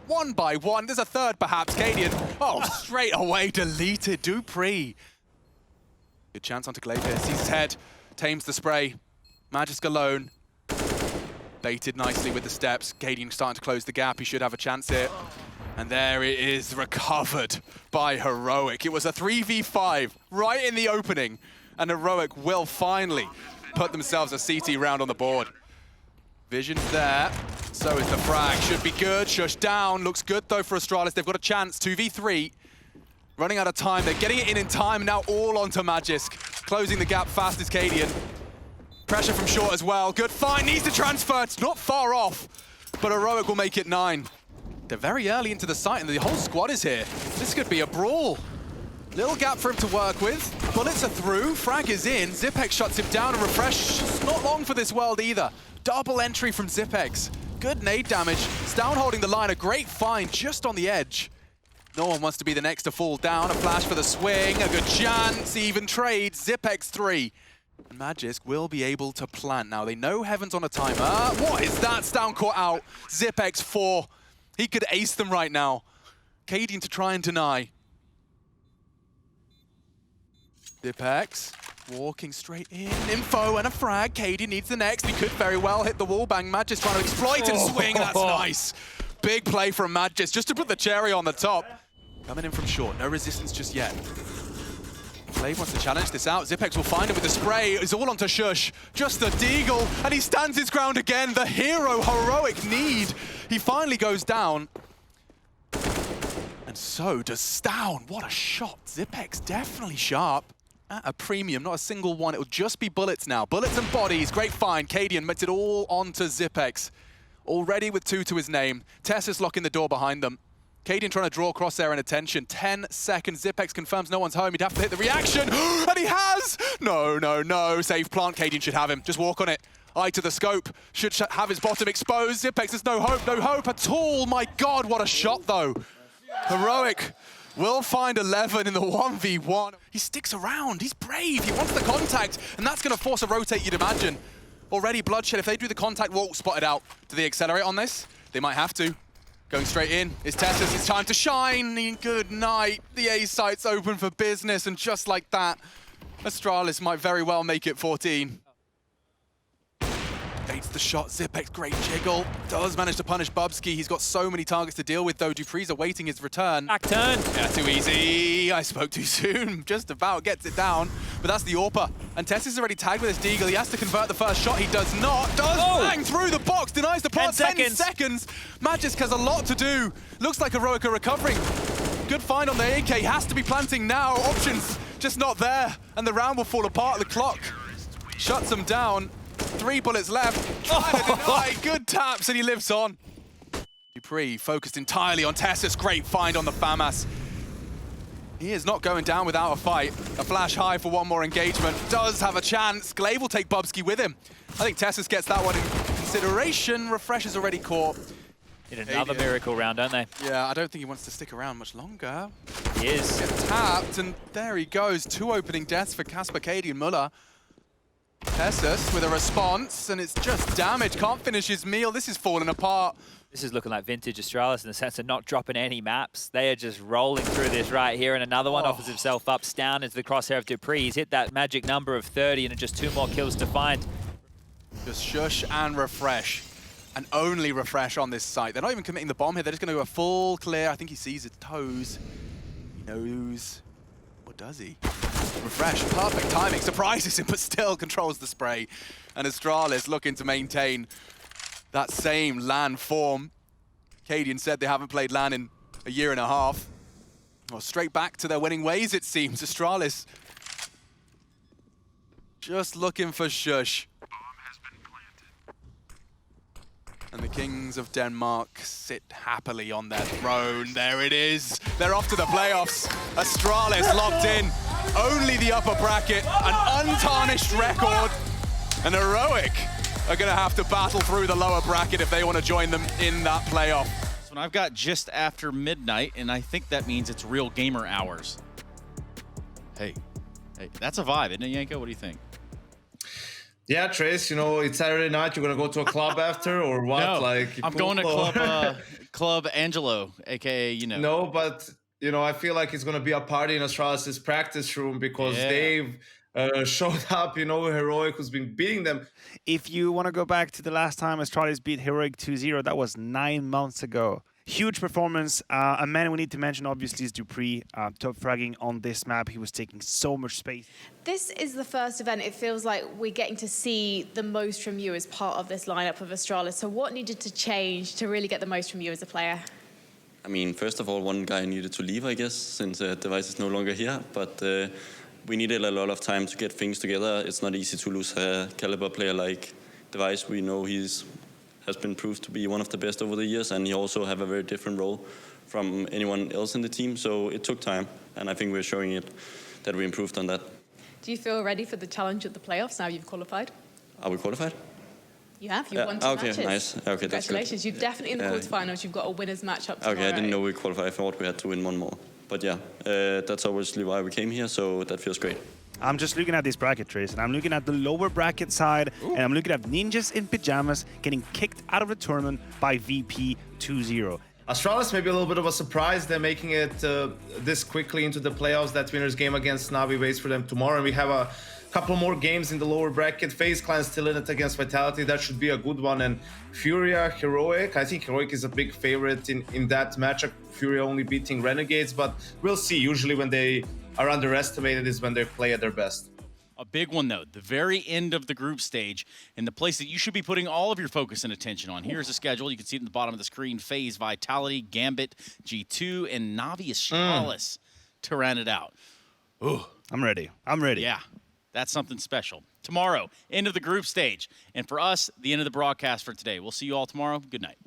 one by one. There's a third, perhaps. Cadian, oh, straight away deleted. Dupree. Good chance onto Glaive here. Sees his head, tames the spray. Magisk alone. Baited nicely with the steps. Cadian starting to close the gap. He should have a chance here. And there it is, recovered by Heroic. It was a 3v5 right in the opening, and Heroic will finally put themselves a CT round on the board. Vision's there, so is the frag. Should be good, shush down. Looks good though for Astralis. They've got a chance, 2v3. Running out of time, they're getting it in time, now all onto Magisk. Closing the gap fast is Cadian. Pressure from short as well. Good find, needs to transfer. It's not far off, but Heroic will make it 9. They're very early into the site, and the whole squad is here. This could be a brawl. Little gap for him to work with. Bullets are through, frag is in. Zipex shuts him down, and Refresh is not long for this world either. Double entry from Zipex. Good nade damage. It's down holding the line, a great find just on the edge. No one wants to be the next to fall down. A flash for the swing, a good chance, even trade. Zipex 3. And Magisk will be able to plant. Now they know Heaven's on a timer. What is that? Down caught out. Zipex 4. He could ace them right now. Cadian to try and deny. Zipex walking straight in. Info and a frag. Cadian needs the next. He could very well hit the wall bang. Magisk trying to exploit and swing. That's nice. Big play from Magisk just to put the cherry on the top. Coming in from short. No resistance just yet. Glaive wants to challenge this out. Zipex will find him with the spray. It's all onto Shush. Just the deagle, and he stands his ground again. The hero, Heroic need. He finally goes down. And so does Stown. What a shot. Zipex definitely sharp. At a premium, not a single one. It'll just be bullets now. Bullets and bodies. Great find. Cadian makes it all onto Zipex. Already with 2 to his name. Tessa's locking the door behind them. Cadian trying to draw crosshair and attention. 10 seconds. Zipex confirms no one's home. He'd have to hit the reaction. And he has! No, no, no. Safe plant. Cadian should have him. Just walk on it. Eye to the scope. Should have his bottom exposed. Zipex has no hope at all. My God, what a shot, though. Heroic will find 11 in the 1v1. He sticks around. He's brave. He wants the contact. And that's going to force a rotate, you'd imagine. Already Bloodshed. If they do the contact, Walt spotted out. Do they accelerate on this? They might have to. Going straight in is Tessus. It's time to shine. Good night. The A site's open for business, and just like that, Astralis might very well make it 14. Baits the shot. Zipex, great jiggle. Does manage to punish Bubsky. He's got so many targets to deal with, though. Dupree's awaiting his return. Back turn. Yeah, too easy. I spoke too soon. Just about gets it down. But that's the AWPer. And Tessus is already tagged with his deagle. He has to convert the first shot. He does not. Does bang through the box. Denies the plant. 10 seconds. Magisk has a lot to do. Looks like Heroic are recovering. Good find on the AK. Has to be planting now. Options just not there. And the round will fall apart. The clock shuts him down. 3 bullets left. Good taps, and he lives on. Dupree focused entirely on Tessus. Great find on the FAMAS. He is not going down without a fight. A flash high for one more engagement. Does have a chance. Glaive will take Bubsky with him. I think Tessus gets that one in consideration. Refresh is already caught. In another miracle round, don't they? Yeah, I don't think he wants to stick around much longer. He is. Gets tapped, and there he goes. 2 opening deaths for Casper, Cady, and Muller. Tessus with a response, and it's just damage. Can't finish his meal. This is falling apart. This is looking like vintage Astralis in the sense of not dropping any maps. They are just rolling through this right here, and another one offers himself up, down into the crosshair of dupreeh. He's hit that magic number of 30 and just 2 more kills to find. Just shush and refresh. And only refresh on this site. They're not even committing the bomb here. They're just going to go a full clear. I think he sees his toes. He knows. Or does he? Refresh. Perfect timing. Surprises him, but still controls the spray. And Astralis looking to maintain that same LAN form. Cadian said they haven't played LAN in a year and a half. Well, straight back to their winning ways, it seems. Astralis just looking for shush. And the Kings of Denmark sit happily on their throne. There it is. They're off to the playoffs. Astralis locked in. Only the upper bracket. An untarnished record. And Heroic are going to have to battle through the lower bracket if they want to join them in that playoff. So I've got just after midnight, and I think that means it's real gamer hours. Hey, that's a vibe, isn't it, Yanko? What do you think? Yeah, Trace, you know, it's Saturday night. You're going to go to a club after or what? No, like I'm going to Club Angelo, a.k.a., you know. No, but, you know, I feel like it's going to be a party in Astralis' practice room because they've showed up, you know, Heroic who's been beating them. If you want to go back to the last time Astralis beat Heroic 2-0, that was 9 months ago. Huge performance. A man we need to mention, obviously, is dupreeh. Top fragging on this map. He was taking so much space. This is the first event. It feels like we're getting to see the most from you as part of this lineup of Astralis. So what needed to change to really get the most from you as a player? I mean, first of all, one guy needed to leave, I guess, since Device is no longer here. But we needed a lot of time to get things together. It's not easy to lose a caliber player like Device. We know has been proved to be one of the best over the years, and he also have a very different role from anyone else in the team. So it took time, and I think we're showing it that we improved on that. Do you feel ready for the challenge of the playoffs now you've qualified? Are we qualified? You have. You've won 2 matches. Okay, nice. Okay, congratulations. that's good. You're definitely in the quarterfinals. You've got a winner's match up tomorrow. Okay, I didn't know we qualified. I thought we had to win one more. But yeah, that's obviously why we came here, so that feels great. I'm just looking at this bracket, Trace, and I'm looking at the lower bracket side, and I'm looking at Ninjas in Pajamas getting kicked out of the tournament by VP 2-0. Astralis maybe a little bit of a surprise. They're making it this quickly into the playoffs. That winner's game against NaVi waits for them tomorrow, and we have a couple more games in the lower bracket. FaZe Clan still in it against Vitality. That should be a good one. And Furia, Heroic. I think Heroic is a big favorite in that matchup. Furia only beating Renegades, but we'll see. Usually when they are underestimated is when they play at their best. A big one, though, the very end of the group stage, and the place that you should be putting all of your focus and attention on. Here's the schedule. You can see it in the bottom of the screen. FaZe, Vitality, Gambit, G2, and NaVi Astralis to round it out. Ooh. I'm ready. I'm ready. Yeah, that's something special. Tomorrow, end of the group stage. And for us, the end of the broadcast for today. We'll see you all tomorrow. Good night.